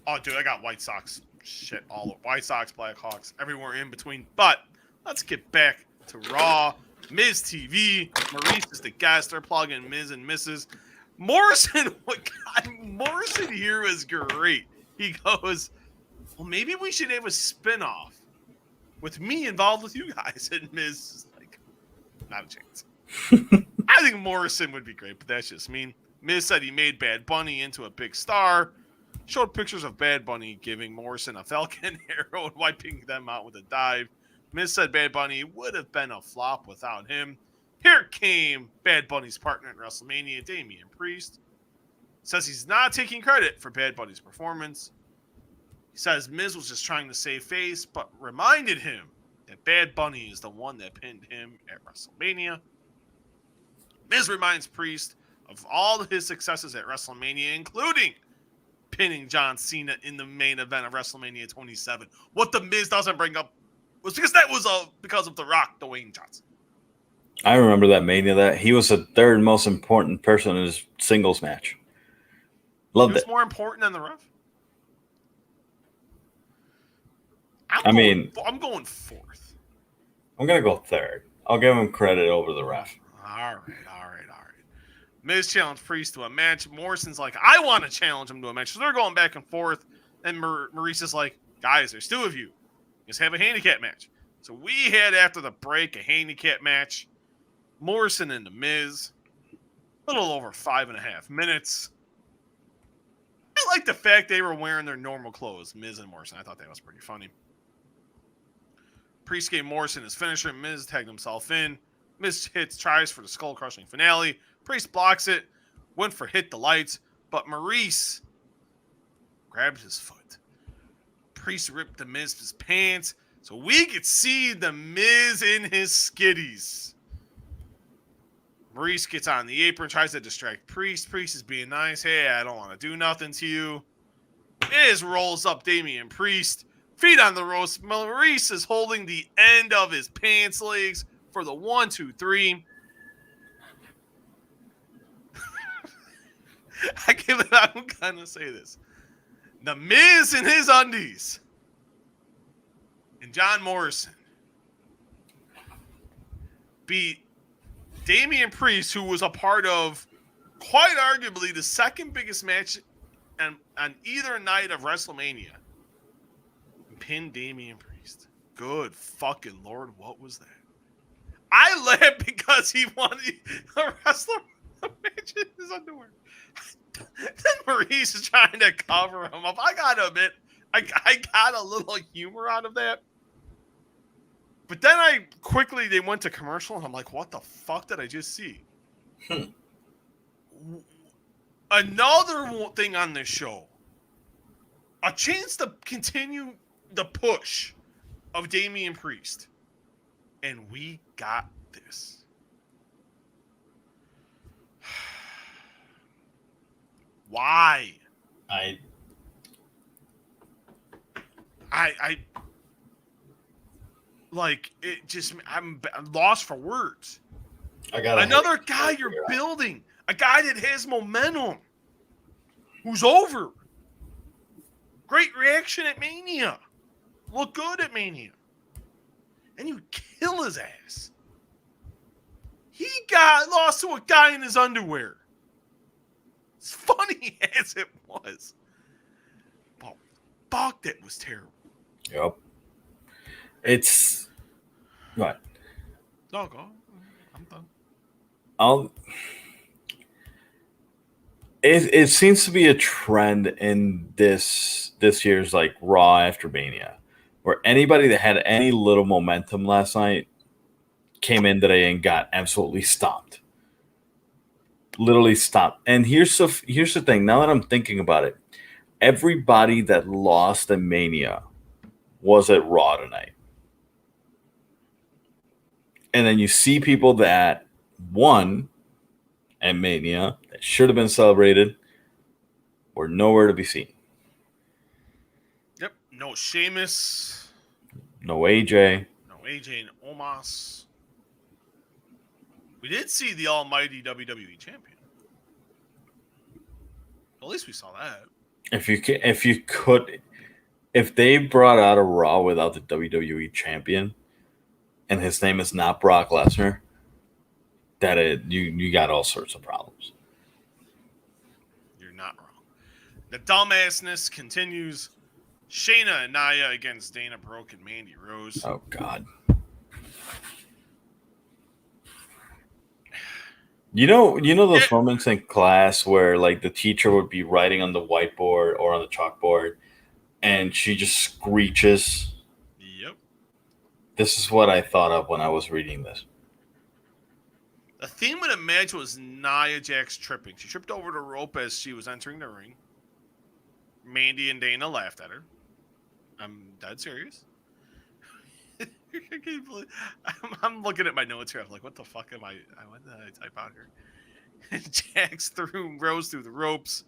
Oh, dude, I got White Sox. Shit, all White Sox, Blackhawks, everywhere in between. But let's get back to Raw. Miz TV. Maurice is the guest. They're plugging Miz and Mrs. Morrison here is great. He goes, well, maybe we should have a spinoff with me involved with you guys. And Miz is like, not a chance. I think Morrison would be great, but that's just mean. Miz said he made Bad Bunny into a big star. Showed pictures of Bad Bunny giving Morrison a Falcon arrow and wiping them out with a dive. Miz said Bad Bunny would have been a flop without him. Here came Bad Bunny's partner at WrestleMania, Damian Priest. Says he's not taking credit for Bad Bunny's performance. He says Miz was just trying to save face, but reminded him that Bad Bunny is the one that pinned him at WrestleMania. Miz reminds Priest of all his successes at WrestleMania, including pinning John Cena in the main event of WrestleMania 27. What The Miz doesn't bring up was because that was because of The Rock, Dwayne Johnson. I remember that Mania. That he was the third most important person in his singles match. Loved It was it. more important than the ref. I mean, I'm going fourth. I'm gonna go third. I'll give him credit over the ref. All right. Miz challenged Priest to a match. Morrison's like, I want to challenge him to a match. So they're going back and forth. And Maurice is like, guys, there's two of you. Just have a handicap match. So we had, after the break, a handicap match. Morrison and the Miz. A little over 5.5 minutes. I like the fact they were wearing their normal clothes, Miz and Morrison. I thought that was pretty funny. Priest gave Morrison his finisher. Miz tagged himself in. Miz tries for the skull-crushing finale. Priest blocks it. Went for hit the lights. But Maurice grabbed his foot. Priest ripped the Miz's pants. So we could see the Miz in his skitties. Maurice gets on the apron, tries to distract Priest. Priest is being nice. Hey, I don't want to do nothing to you. Miz rolls up Damian Priest. Feet on the ropes. Maurice is holding the end of his pants legs for the 1, 2, 3. I'm gonna say this. The Miz in his undies and John Morrison beat Damian Priest, who was a part of quite arguably the second biggest match on either night of WrestleMania. Pinned Damian Priest. Good fucking Lord, what was that? I laughed because he won a wrestler match in his underwear. Then Maurice is trying to cover him up. I gotta admit, I got a little humor out of that. But then they went to commercial, and I'm like, what the fuck did I just see? Another thing on this show. A chance to continue the push of Damian Priest. And we got this. Why? I like it. Just I'm lost for words. I got another guy you're building, a guy that has momentum, who's over. Great reaction at Mania, look good at Mania, and you kill his ass. He got lost to a guy in his underwear. As funny as it was, but fuck, that was terrible. Yep. It's what? No, go. I'm done. It seems to be a trend in this year's like Raw after Mania, where anybody that had any little momentum last night came in today and got absolutely stomped. Literally stopped. And here's the thing. Now that I'm thinking about it, everybody that lost in Mania was at Raw tonight. And then you see people that won at Mania that should have been celebrated were nowhere to be seen. Yep. No Sheamus. No AJ. No AJ and Omos. We did see the almighty WWE champion. At least we saw that. If they brought out a Raw without the WWE champion, and his name is not Brock Lesnar, you got all sorts of problems. You're not wrong. The dumbassness continues. Shayna and Nia against Dana Brooke and Mandy Rose. Oh God. You know those moments in class where like the teacher would be writing on the whiteboard or on the chalkboard and she just screeches. Yep. This is what I thought of when I was reading this. The theme of the match was Nia Jax tripping. She tripped over the rope as she was entering the ring. Mandy and Dana laughed at her. I'm dead serious. I can't believe, I'm looking at my notes here. I'm like, what the fuck am I? What did I type out here? Jax rose through the ropes.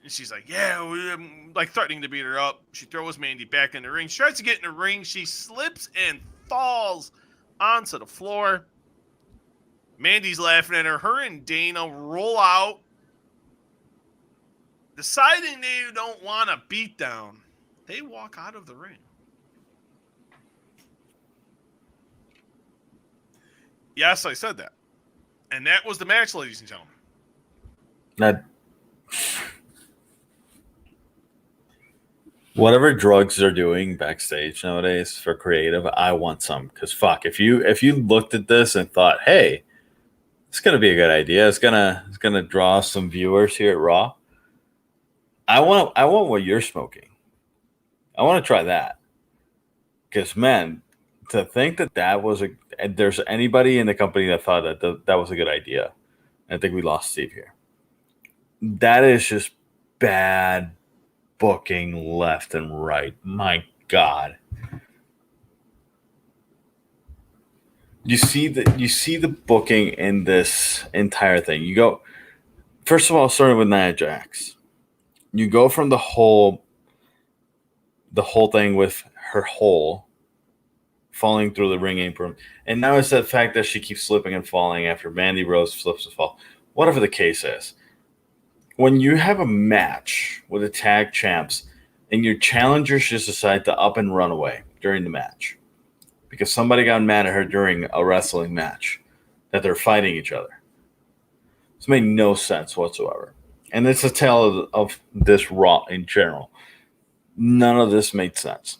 And she's like, yeah, like threatening to beat her up. She throws Mandy back in the ring. She tries to get in the ring. She slips and falls onto the floor. Mandy's laughing at her. Her and Dana roll out, deciding they don't want a beatdown. They walk out of the ring. Yes, I said that. And that was the match, ladies and gentlemen. That whatever drugs they're doing backstage nowadays for creative, I want some. Because fuck, if you looked at this and thought, hey, it's gonna be a good idea, it's gonna draw some viewers here at Raw. I want what you're smoking. I want to try that. Because man, to think that was and there's anybody in the company that thought that was a good idea, I think we lost Steve here. That is just bad booking left and right. My God. You see the booking in this entire thing. You go, first of all, starting with Nia Jax. You go from the whole thing with her hole falling through the ring apron, and now it's the fact that she keeps slipping and falling after Mandy Rose slips and falls. Whatever the case is, when you have a match with the tag champs and your challengers just decide to up and run away during the match because somebody got mad at her during a wrestling match that they're fighting each other, it's made no sense whatsoever. And it's a tale of this Raw in general. None of this made sense.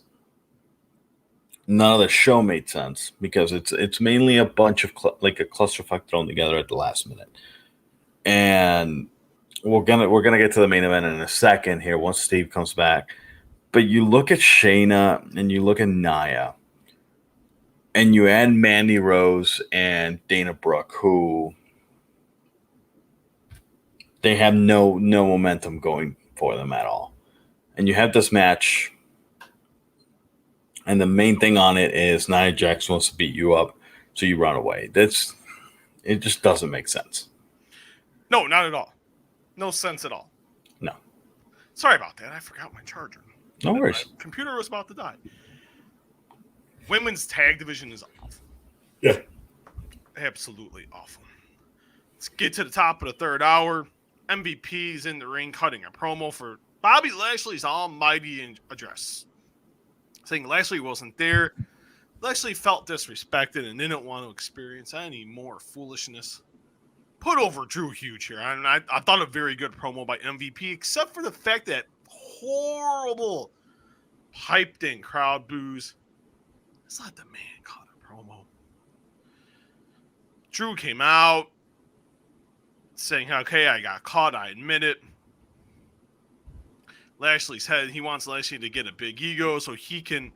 None of the show made sense because it's mainly a bunch of like a clusterfuck thrown together at the last minute. And we're gonna get to the main event in a second here once Steve comes back. But you look at Shayna and you look at Nia, and you add Mandy Rose and Dana Brooke, who they have no momentum going for them at all. And you have this match, and the main thing on it is Nia Jax wants to beat you up, so you run away. It just doesn't make sense. No, not at all. No sense at all. No. Sorry about that. I forgot my charger. No worries. My computer was about to die. Women's tag division is awful. Yeah. Absolutely awful. Let's get to the top of the third hour. MVP's in the ring cutting a promo for Bobby Lashley's almighty address, saying Lashley wasn't there. Lashley felt disrespected and didn't want to experience any more foolishness. Put over Drew huge here. I thought a very good promo by MVP, except for the fact that horrible piped in crowd boos. Let's let the man cut a promo. Drew came out saying, okay, I got caught, I admit it. Lashley's head, he wants Lashley to get a big ego so he can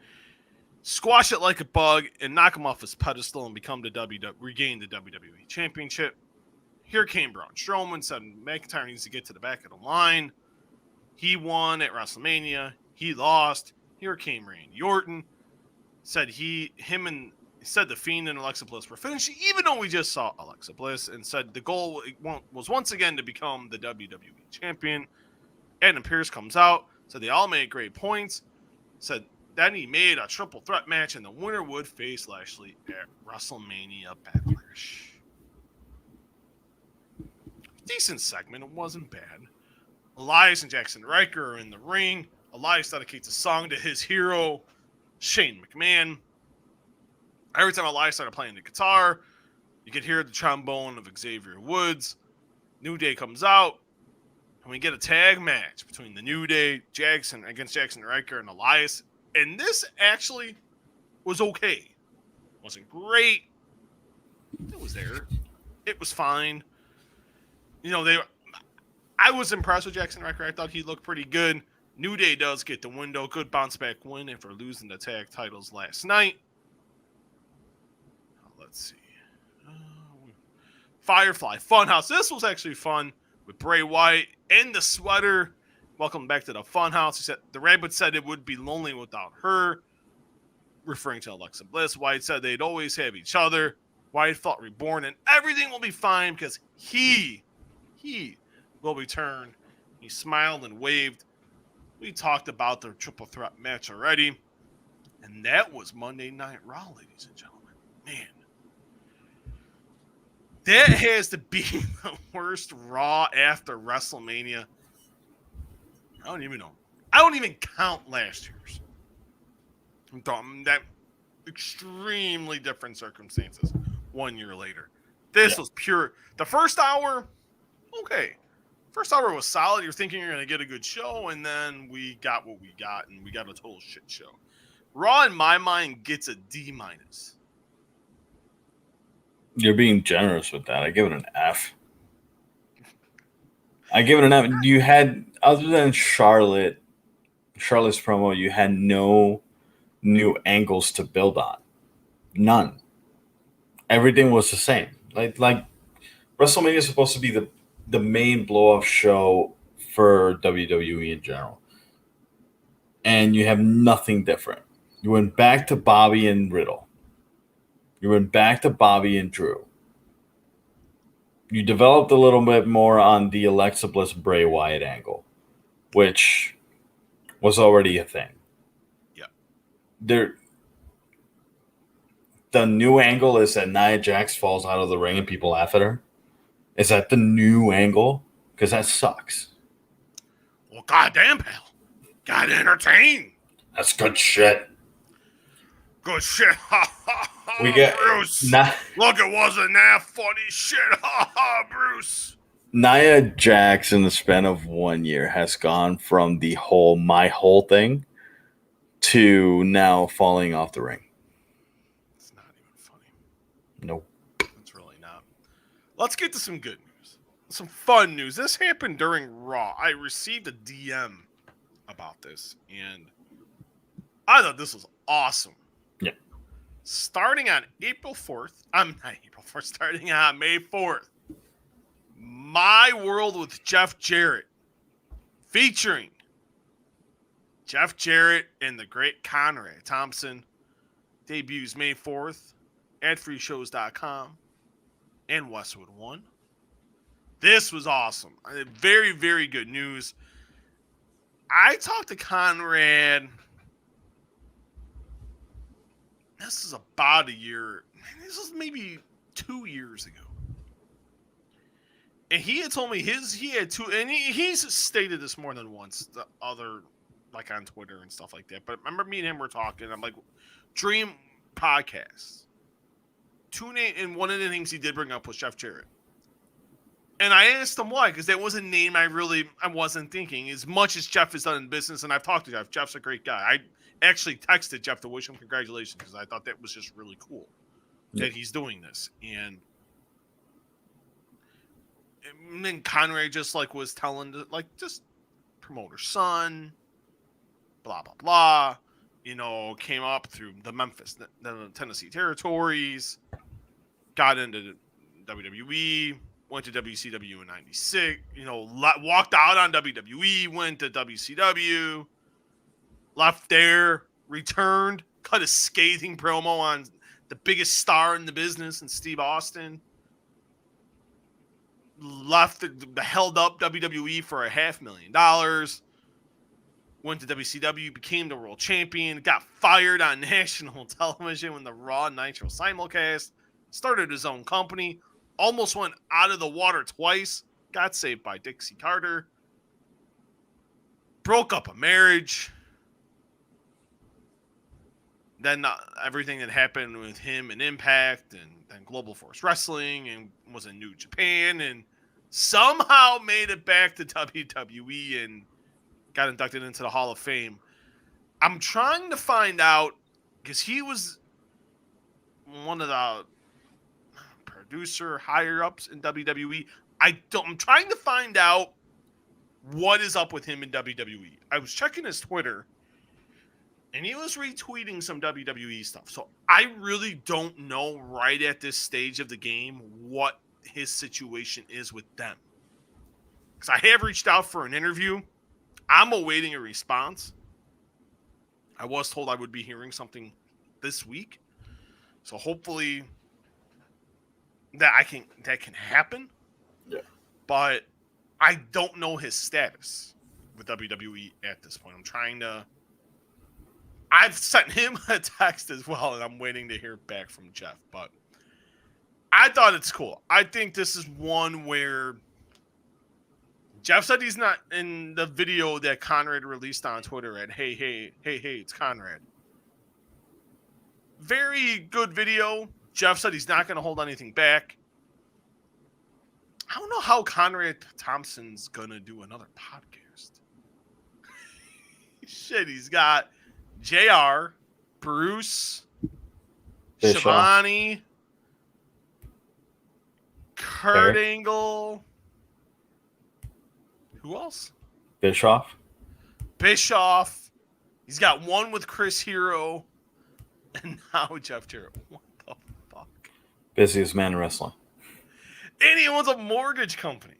squash it like a bug and knock him off his pedestal and regain the WWE Championship. Here came Braun Strowman, said McIntyre needs to get to the back of the line. He won at WrestleMania. He lost. Here came Randy Orton. Said the Fiend and Alexa Bliss were finished, even though we just saw Alexa Bliss, and said the goal was once again to become the WWE Champion. Adam Pearce comes out, said they all made great points, said then he made a triple threat match, and the winner would face Lashley at WrestleMania Backlash. Decent segment. It wasn't bad. Elias and Jackson Riker are in the ring. Elias dedicates a song to his hero, Shane McMahon. Every time Elias started playing the guitar, you could hear the trombone of Xavier Woods. New Day comes out, and we get a tag match between the New Day, Jackson Riker, and Elias. And this actually was okay. It wasn't great. It was there. It was fine. You know, I was impressed with Jackson Riker. I thought he looked pretty good. New Day does get the window. Good bounce back win after losing the tag titles last night. Let's see. Firefly Funhouse. This was actually fun with Bray Wyatt in the sweater. Welcome back to the Funhouse. He said the Rabbit said it would be lonely without her, referring to Alexa Bliss. Wyatt said they'd always have each other. Wyatt felt reborn, and everything will be fine because he will return He smiled and waved. We talked about their triple threat match already. And that was Monday Night Raw, ladies and gentlemen. Man. That has to be the worst Raw after WrestleMania. I don't even know. I don't even count last year's. I'm talking that extremely different circumstances 1 year later. This was pure. The first hour, okay. First hour was solid. You're thinking you're going to get a good show, and then we got what we got, and we got a total shit show. Raw, in my mind, gets a D-. You're being generous with that. I give it an F. I give it an F. You had, other than Charlotte's promo, you had no new angles to build on. None. Everything was the same. Like WrestleMania is supposed to be the main blow-off show for WWE in general. And you have nothing different. You went back to Bobby and Riddle. You went back to Bobby and Drew. You developed a little bit more on the Alexa Bliss Bray Wyatt angle, which was already a thing. Yeah. The new angle is that Nia Jax falls out of the ring and people laugh at her. Is that the new angle? Because that sucks. Well, goddamn, pal. Gotta entertain. That's good shit. Good shit. We get Bruce. Look, it wasn't that funny shit. Bruce. Nia Jax in the span of 1 year has gone from the whole my whole thing to now falling off the ring. It's not even funny. Nope. It's really not. Let's get to some good news. Some fun news. This happened during Raw. I received a DM about this, and I thought this was awesome. Yeah. Starting on starting on May 4th, My World with Jeff Jarrett, featuring Jeff Jarrett and the great Conor Thompson, debuts May 4th at freeshows.com and Westwood One. This was awesome. Very, very good news. I talked to Conrad. This is about a year. This was maybe 2 years ago. And he had told me he had two, and he's stated this more than once, the other, like on Twitter and stuff like that. But I remember me and him were talking. I'm like, dream podcast. Tune in, and one of the things he did bring up was Jeff Jarrett. And I asked him why, because that was a name I wasn't thinking. As much as Jeff has done in business, and I've talked to Jeff. Jeff's a great guy. I actually texted Jeff to wish him congratulations, because I thought that was just really cool that he's doing this. And then Conrad just was telling just promoter son, blah blah blah. Came up through the Memphis, the Tennessee territories, got into WWE. Went to WCW in '96, walked out on WWE, went to WCW, left there, returned, cut a scathing promo on the biggest star in the business and Steve Austin, left the held up WWE for $500,000, went to WCW, became the world champion, got fired on national television when the Raw Nitro simulcast, started his own company, almost went out of the water twice, got saved by Dixie Carter, broke up a marriage. Then everything that happened with him and Impact, and then Global Force Wrestling, and was in New Japan, and somehow made it back to WWE and got inducted into the Hall of Fame. I'm trying to find out, because he was one of the producer higher ups in WWE. I'm trying to find out what is up with him in WWE. I was checking his Twitter, and he was retweeting some WWE stuff. So I really don't know right at this stage of the game what his situation is with them. Because I have reached out for an interview. I'm awaiting a response. I was told I would be hearing something this week. So hopefully that can happen. Yeah. But I don't know his status with WWE at this point. I've sent him a text as well, and I'm waiting to hear back from Jeff. But I thought it's cool. I think this is one where Jeff said he's not in the video that Conrad released on Twitter at hey, it's Conrad. Very good video. Jeff said he's not going to hold anything back. I don't know how Conrad Thompson's going to do another podcast. Shit, he's got JR, Bruce, Shivani, Kurt Angle. Who else? Bischoff. He's got one with Chris Hero. And now Jeff Jarrett. What the fuck? Busiest man in wrestling. And he owns a mortgage company.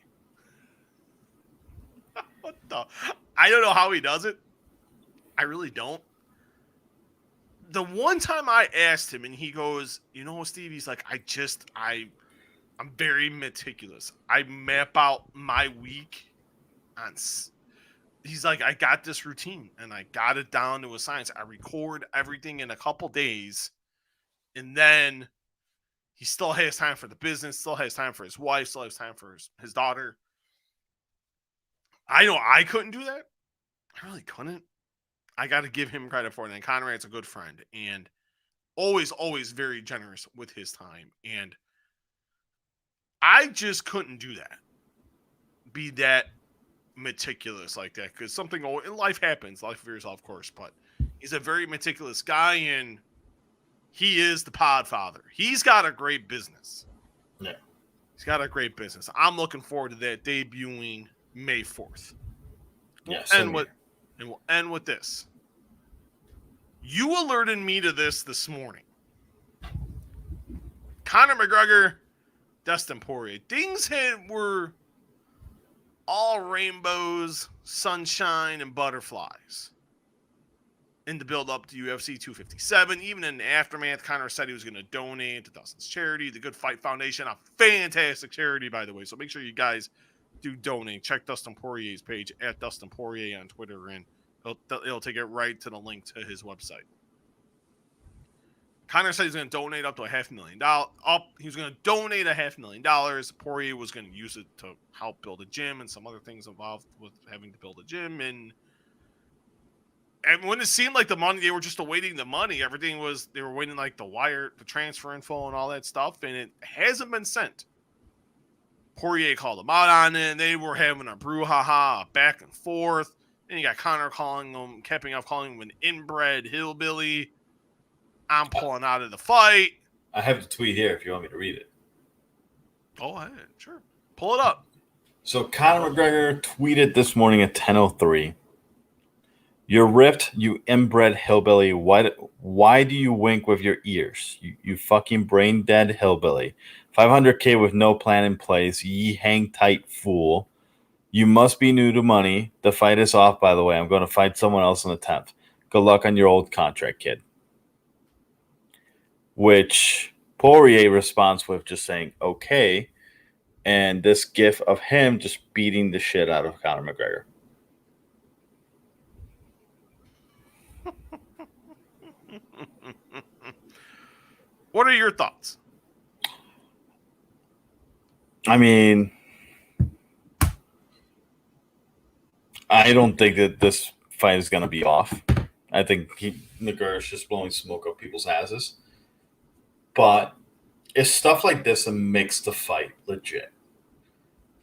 What the? I don't know how he does it. I really don't. The one time I asked him and he goes, you know, Steve, he's like, I'm very meticulous. I map out my week on. He's like, I got this routine and I got it down to a science. I record everything in a couple days, and then he still has time for the business, still has time for his wife, still has time for his daughter. I know I couldn't do that. I really couldn't. I got to give him credit for it. And Conrad's a good friend and always very generous with his time. And I just couldn't do that. Be that meticulous like that, because life happens. Life veers off course, but he's a very meticulous guy, and he is the Podfather. He's got a great business. Yeah, he's got a great business. I'm looking forward to that debuting May 4th. And we'll end with this. You alerted me to this morning. Conor McGregor, Dustin Poirier. Things were all rainbows, sunshine, and butterflies in the build-up to UFC 257. Even in the aftermath, Conor said he was going to donate to Dustin's charity, the Good Fight Foundation, a fantastic charity, by the way. So make sure you guys do donate. Check Dustin Poirier's page at Dustin Poirier on Twitter, and it'll take it right to the link to his website. Conor said he's going to donate up to $500,000. He was going to donate $500,000. Poirier was going to use it to help build a gym and some other things involved with having to build a gym. And when it seemed like the money, they were just awaiting the money. They were waiting like the transfer info and all that stuff, and it hasn't been sent. Poirier called him out on it, and they were having a brouhaha back and forth. Then you got Conor capping off calling him an inbred hillbilly. I'm pulling out of the fight. I have the tweet here if you want me to read it. Go ahead. Sure. Pull it up. So Conor McGregor tweeted this morning at 10:03. You're ripped, you inbred hillbilly. Why do you wink with your ears? You fucking brain dead hillbilly. 500K with no plan in place. Ye hang tight fool. You must be new to money. The fight is off, by the way. I'm going to fight someone else on the 10th. Good luck on your old contract, kid. Which Poirier responds with just saying, okay. And this gif of him just beating the shit out of Conor McGregor. What are your thoughts? I mean, I don't think that this fight is going to be off. I think McGregor is just blowing smoke up people's asses. But it's stuff like this that makes the fight legit.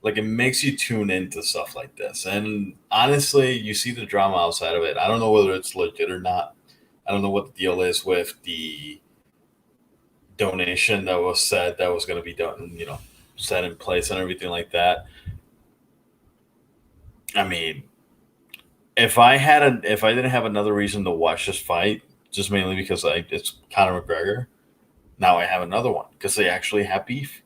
Like, it makes you tune into stuff like this. And honestly, you see the drama outside of it. I don't know whether it's legit or not. I don't know what the deal is with the donation that was said that was going to be done, set in place and everything like that. I mean, if I didn't have another reason to watch this fight, just mainly because it's Conor McGregor, now I have another one because they actually have beef.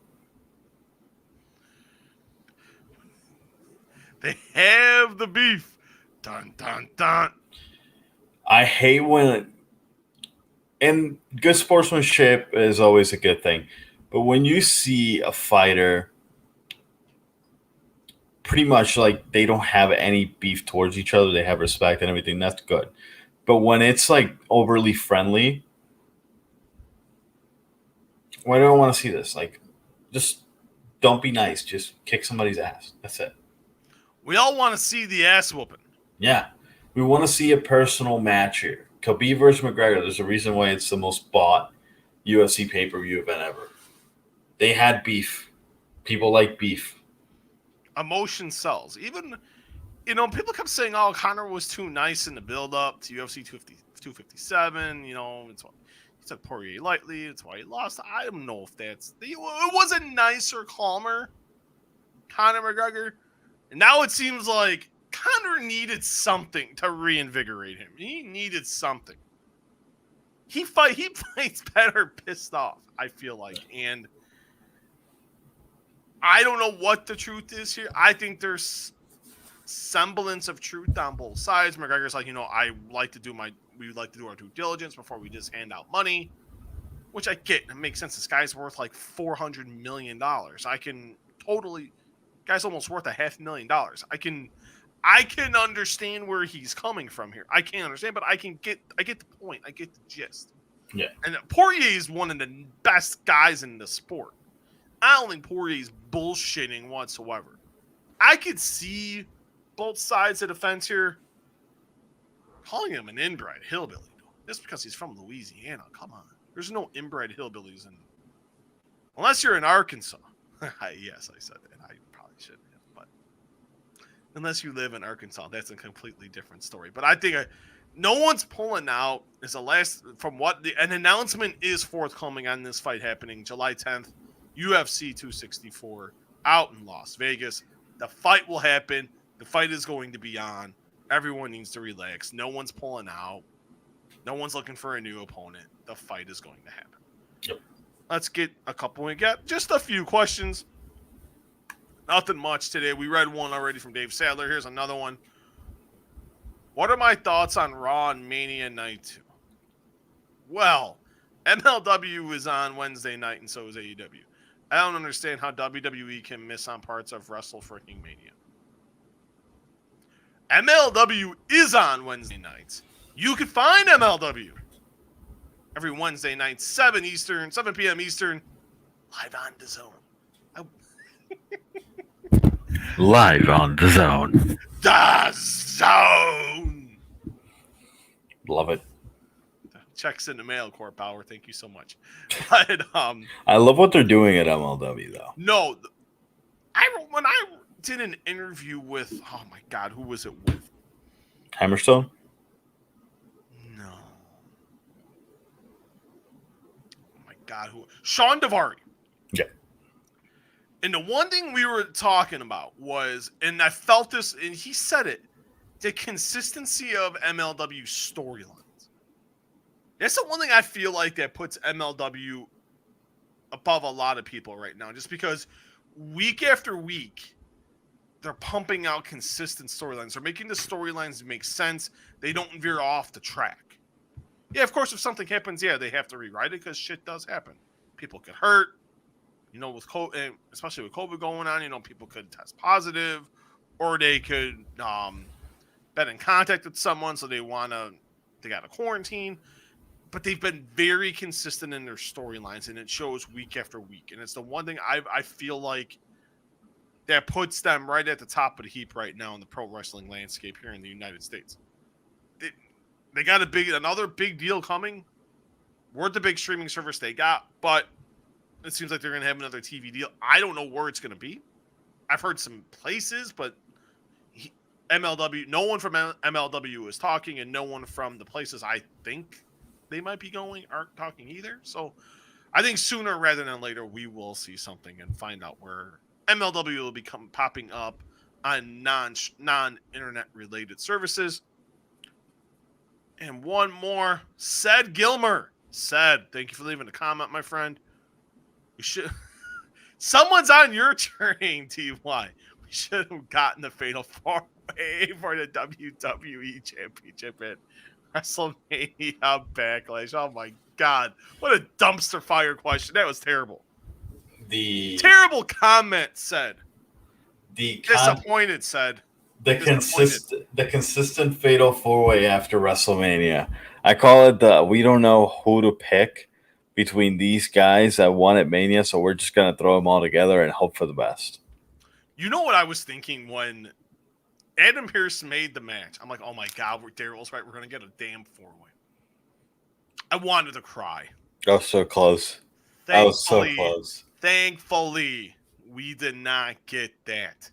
They have the beef. Dun, dun, dun. I hate and good sportsmanship is always a good thing. But when you see a fighter pretty much like they don't have any beef towards each other. They have respect and everything. That's good. But when it's like overly friendly, why do I want to see this? Like, just don't be nice. Just kick somebody's ass. That's it. We all want to see the ass whooping. Yeah. We want to see a personal match here. Khabib versus McGregor. There's a reason why it's the most bought UFC pay-per-view event ever. They had beef. People like beef. Emotion sells. Even, people kept saying, oh, Conor was too nice in the build-up to UFC 257. He took Poirier lightly. That's why he lost. I don't know if it wasn't nicer, calmer, Conor McGregor. And now it seems like Conor needed something to reinvigorate him. He needed something. He fights better pissed off, I feel like. And I don't know what the truth is here. I think there's semblance of truth on both sides. McGregor's like, we like to do our due diligence before we just hand out money, which I get. It makes sense. This guy's worth like $400 million. Guy's almost worth $500,000. I can understand where he's coming from here. I can't understand, but I get the point. I get the gist. Yeah. And Poirier is one of the best guys in the sport. I don't think Poirier's bullshitting whatsoever. I could see both sides of the fence here. Calling him an inbred hillbilly, just because he's from Louisiana. Come on. There's no inbred hillbillies unless you're in Arkansas. Yes, I said that. I probably shouldn't have, but unless you live in Arkansas, that's a completely different story. But I think no one's pulling out. An announcement is forthcoming on this fight happening July 10th, UFC 264 out in Las Vegas. The fight will happen. The fight is going to be on. Everyone needs to relax. No one's pulling out. No one's looking for a new opponent. The fight is going to happen. Yep. Let's get a couple. We got just a few questions. Nothing much today. We read one already from Dave Sadler. Here's another one. What are my thoughts on Raw and Mania Night 2? Well, MLW is on Wednesday night, and so is AEW. I don't understand how WWE can miss on parts of Wrestle Freaking Mania. MLW is on Wednesday nights. You can find MLW every Wednesday night, 7 p.m. Eastern, live on DAZN. Live on DAZN. DAZN. Love it. Checks in the mail, Core Power. Thank you so much. But I love what they're doing at MLW, though. No, when I did an interview with, oh my God, who was it with? Hammerstone? No. Oh my God, who? Sean Davari. Yeah. And the one thing we were talking about was, and I felt this, and he said it, the consistency of MLW storylines. That's the one thing I feel like that puts MLW above a lot of people right now, just because week after week, they're pumping out consistent storylines. They're making the storylines make sense. They don't veer off the track. Yeah, of course, if something happens, they have to rewrite it because shit does happen. People get hurt. With COVID, especially with COVID going on, people could test positive, or they could been in contact with someone, so they got a quarantine. But they've been very consistent in their storylines, and it shows week after week. And it's the one thing I feel like that puts them right at the top of the heap right now in the pro wrestling landscape here in the United States. They got another big deal coming. We're the big streaming service they got, but it seems like they're going to have another TV deal. I don't know where it's going to be. I've heard some places, but MLW, no one from MLW is talking, and no one from the places I think they might be going aren't talking either. So I think sooner rather than later, we will see something and find out where MLW will become popping up on non-internet related services. And one more, Said Gilmer. Said, thank you for leaving a comment, my friend. We should. Someone's on your train, TY. We should have gotten the fatal 4-way for the WWE Championship at WrestleMania Backlash. Oh my God. What a dumpster fire question. That was terrible. Terrible comment, Said. Disappointed, said. The Disappointed. consistent fatal 4-way after WrestleMania. I call it the we don't know who to pick between these guys that won at Mania, so we're just gonna throw them all together and hope for the best. You know what I was thinking when Adam Pearce made the match? I'm like, oh my God, Daryl's right. We're going to get a damn 4-way. I wanted to cry. I was so close. I was so close. Thankfully, we did not get that.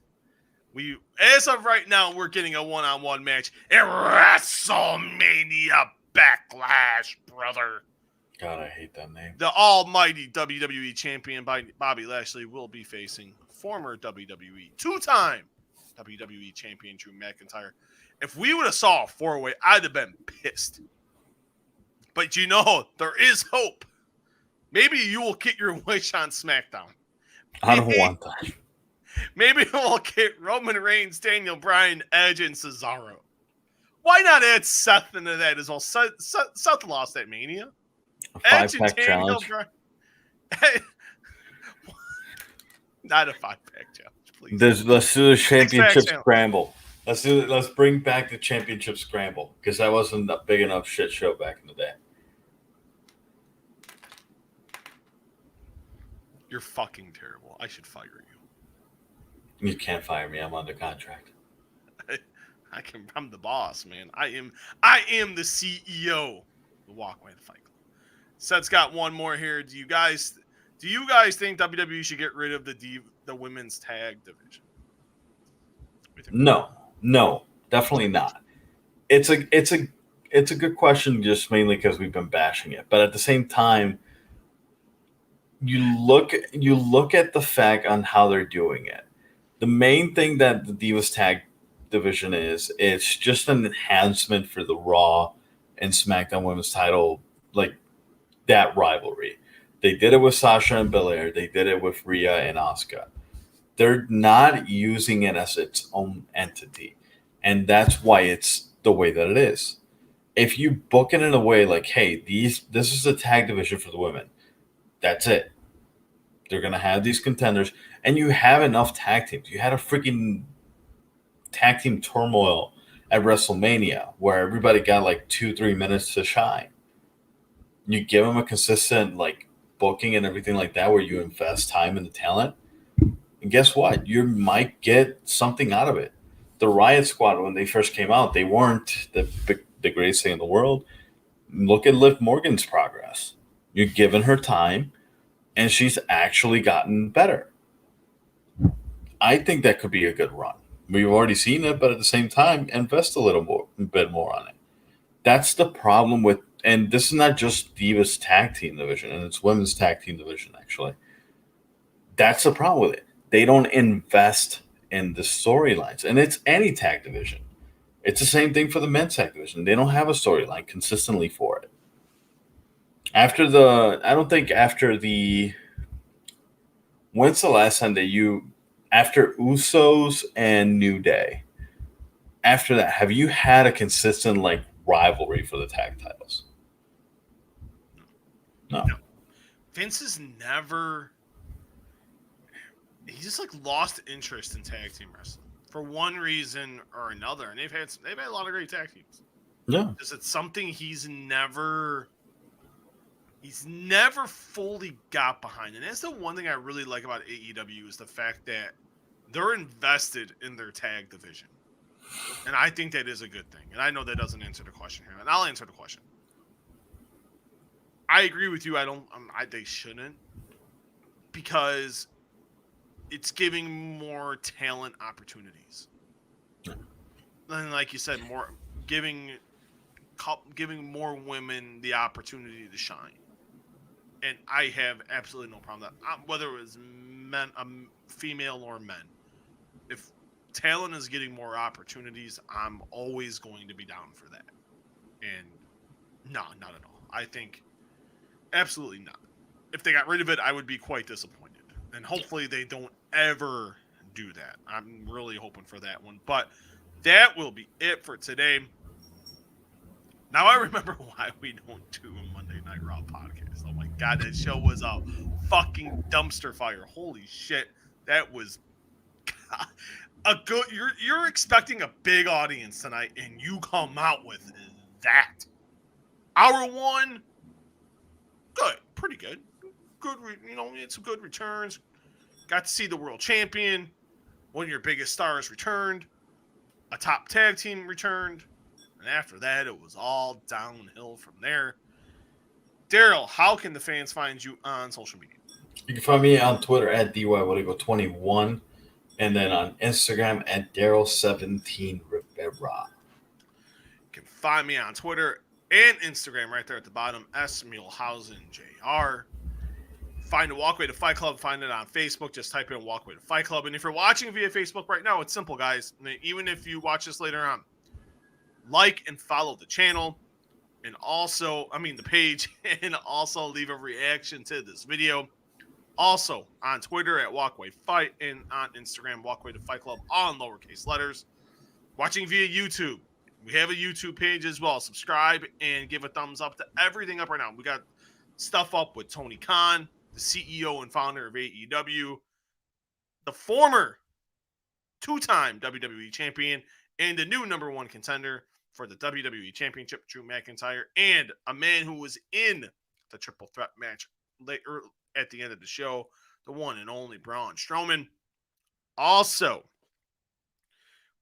As of right now, we're getting a one-on-one match at WrestleMania Backlash, brother. God, I hate that name. The almighty WWE champion Bobby Lashley will be facing former WWE, two-time WWE champion Drew McIntyre. If we would have saw a 4-way, I'd have been pissed. But you know, there is hope. Maybe you will get your wish on SmackDown. I don't want that. Maybe we'll get Roman Reigns, Daniel Bryan, Edge, and Cesaro. Why not add Seth into that as well? Seth lost at Mania. A 5-pack challenge. Not a 5-pack challenge, please. Let's do the championship scramble. Let's bring back the championship scramble because that wasn't a big enough shit show back in the day. You're fucking terrible. I should fire you. You can't fire me. I'm under contract. I'm the boss, man. I am the CEO. The Walkway the Fight Club. Seth's got one more here. Do you guys think WWE should get rid of the women's tag division? No, definitely not. It's a good question, just mainly because we've been bashing it. But at the same time, you look at the fact on how they're doing it. The main thing that the Divas Tag division it's just an enhancement for the Raw and SmackDown Women's title, like that rivalry. They did it with Sasha and Belair. They did it with Rhea and Asuka. They're not using it as its own entity, and that's why it's the way that it is. If you book it in a way like, hey, this is a tag division for the women, that's it. They're going to have these contenders, and you have enough tag teams. You had a freaking tag team turmoil at WrestleMania where everybody got like 2-3 minutes to shine. You give them a consistent like booking and everything like that where you invest time in the talent, and guess what? You might get something out of it. The Riot Squad, when they first came out, they weren't the greatest thing in the world. Look at Liv Morgan's progress. You're giving her time, and she's actually gotten better. I think that could be a good run. We've already seen it, but at the same time, invest a bit more on it. That's the problem with, and this is not just Divas Tag Team Division, and it's Women's Tag Team Division, actually. That's the problem with it. They don't invest in the storylines, and it's any tag division. It's the same thing for the men's tag division. They don't have a storyline consistently for it. When's the last time that after Usos and New Day, after that, have you had a consistent like rivalry for the tag titles? No. Vince has never. He just like lost interest in tag team wrestling for one reason or another, and they've had a lot of great tag teams. Yeah, because it's something he's never fully got behind, and that's the one thing I really like about AEW is the fact that they're invested in their tag division, and I think that is a good thing. And I know that doesn't answer the question here, and I'll answer the question. I agree with you. They shouldn't, because it's giving more talent opportunities. And like you said, giving more women the opportunity to shine. And I have absolutely no problem with that. Whether it was female or men. If talent is getting more opportunities, I'm always going to be down for that. And no, not at all. I think absolutely not. If they got rid of it, I would be quite disappointed. And hopefully they don't ever do that. I'm really hoping for that one. But that will be it for today. Now I remember why we don't do a Monday Night Raw podcast. Oh my God, that show was a fucking dumpster fire. Holy shit. That was You're expecting a big audience tonight, and you come out with that. Hour one, good, pretty good. Good, we had some good returns. Got to see the world champion, one of your biggest stars returned, a top tag team returned, and after that, it was all downhill from there. Daryl, how can the fans find you on social media? You can find me on Twitter at DYWilligo21 and then on Instagram at Daryl17 Rivera. You can find me on Twitter and Instagram right there at the bottom, S Muehlhausen JR. Find the Walkway to Fight Club. Find it on Facebook. Just type in Walkway to Fight Club. And if you're watching via Facebook right now, it's simple, guys. Even if you watch this later on, like and follow the channel. And also, the page, and also leave a reaction to this video. Also, on Twitter at Walkway Fight, and on Instagram, Walkway to Fight Club, all in lowercase letters. Watching via YouTube, we have a YouTube page as well. Subscribe and give a thumbs up to everything up right now. We got stuff up with Tony Khan, the CEO and founder of AEW, the former two-time WWE champion, and the new number one contender for the WWE Championship, Drew McIntyre, and a man who was in the triple threat match later at the end of the show, the one and only Braun Strowman. Also,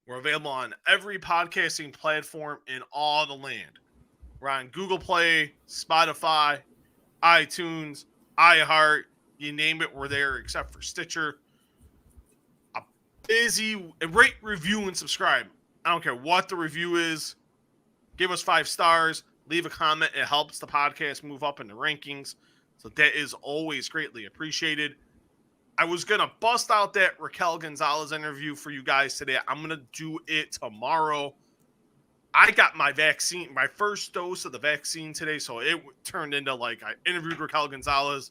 we're available on every podcasting platform in all the land. We're on Google Play, Spotify, iTunes, iHeart, you name it, we're there except for Stitcher. Rate, review, and subscribe. I don't care what the review is. Give us 5 stars. Leave a comment. It helps the podcast move up in the rankings. So that is always greatly appreciated. I was going to bust out that Raquel Gonzalez interview for you guys today. I'm going to do it tomorrow. I got my vaccine, my first dose of the vaccine today, so it turned into I interviewed Raquel Gonzalez,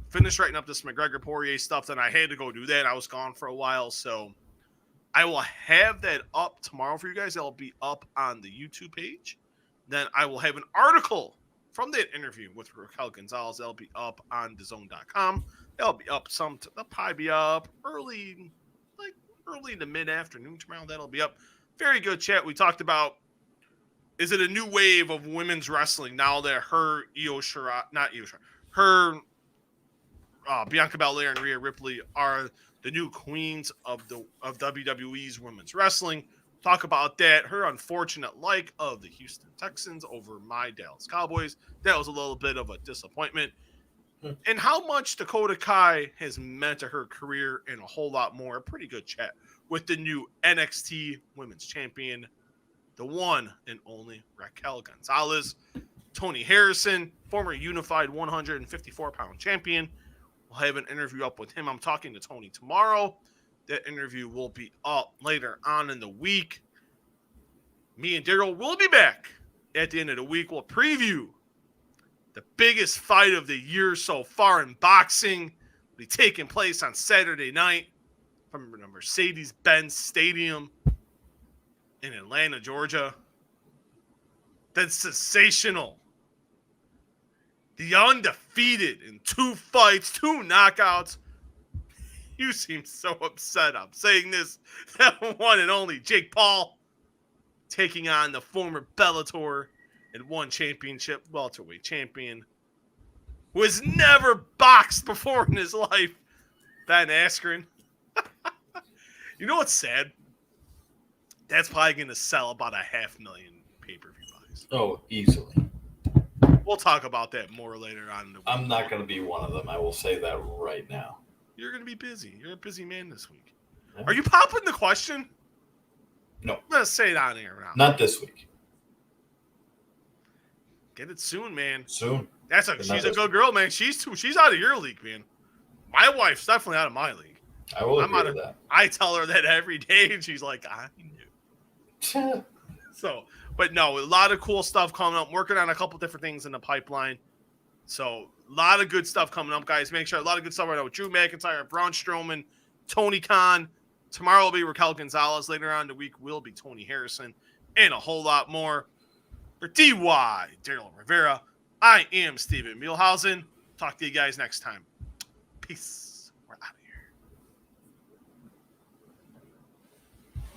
finished writing up this McGregor Poirier stuff, then I had to go do that. I was gone for a while, so I will have that up tomorrow for you guys. That'll be up on the YouTube page. Then I will have an article from that interview with Raquel Gonzalez. That'll be up on DAZN.com. That'll be up that'll probably be up early to mid-afternoon tomorrow. That'll be up. Very good chat. We talked about, is it a new wave of women's wrestling now that Bianca Belair and Rhea Ripley are the new queens of WWE's women's wrestling. Talk about that. Her unfortunate of the Houston Texans over my Dallas Cowboys. That was a little bit of a disappointment. And how much Dakota Kai has meant to her career and a whole lot more. Pretty good chat with the new NXT Women's Champion, the one and only Raquel Gonzalez. Tony Harrison, former unified 154-pound champion. We'll have an interview up with him. I'm talking to Tony tomorrow. That interview will be up later on in the week. Me and Daryl will be back at the end of the week. We'll preview the biggest fight of the year so far in boxing. Will be taking place on Saturday night from the Mercedes-Benz Stadium in Atlanta, Georgia. Then sensational, the undefeated in 2 fights, 2 knockouts. You seem so upset I'm saying this. That one and only Jake Paul taking on the former Bellator and 1 championship welterweight champion who has never boxed before in his life, Ben Askren. You know what's sad? That's probably going to sell about 500,000 pay-per-view buys. Oh, easily. We'll talk about that more later on in the week. I'm not going to be one of them. I will say that right now. You're going to be busy. You're a busy man this week. Yeah. Are you popping the question? No. I'm going to say it on air now. Not this week. Get it soon, man. Soon. She's a good girl, man. She's out of your league, man. My wife's definitely out of my league. I will agree with that. I tell her that every day, and she's like, I knew. So, but no, a lot of cool stuff coming up. Working on a couple different things in the pipeline. So, a lot of good stuff coming up, guys. Make sure a lot of good stuff right now with Drew McIntyre, Braun Strowman, Tony Khan. Tomorrow will be Raquel Gonzalez. Later on in the week will be Tony Harrison, and a whole lot more. For DY, Daryl Rivera, I am Steven Muehlhausen. Talk to you guys next time. Peace.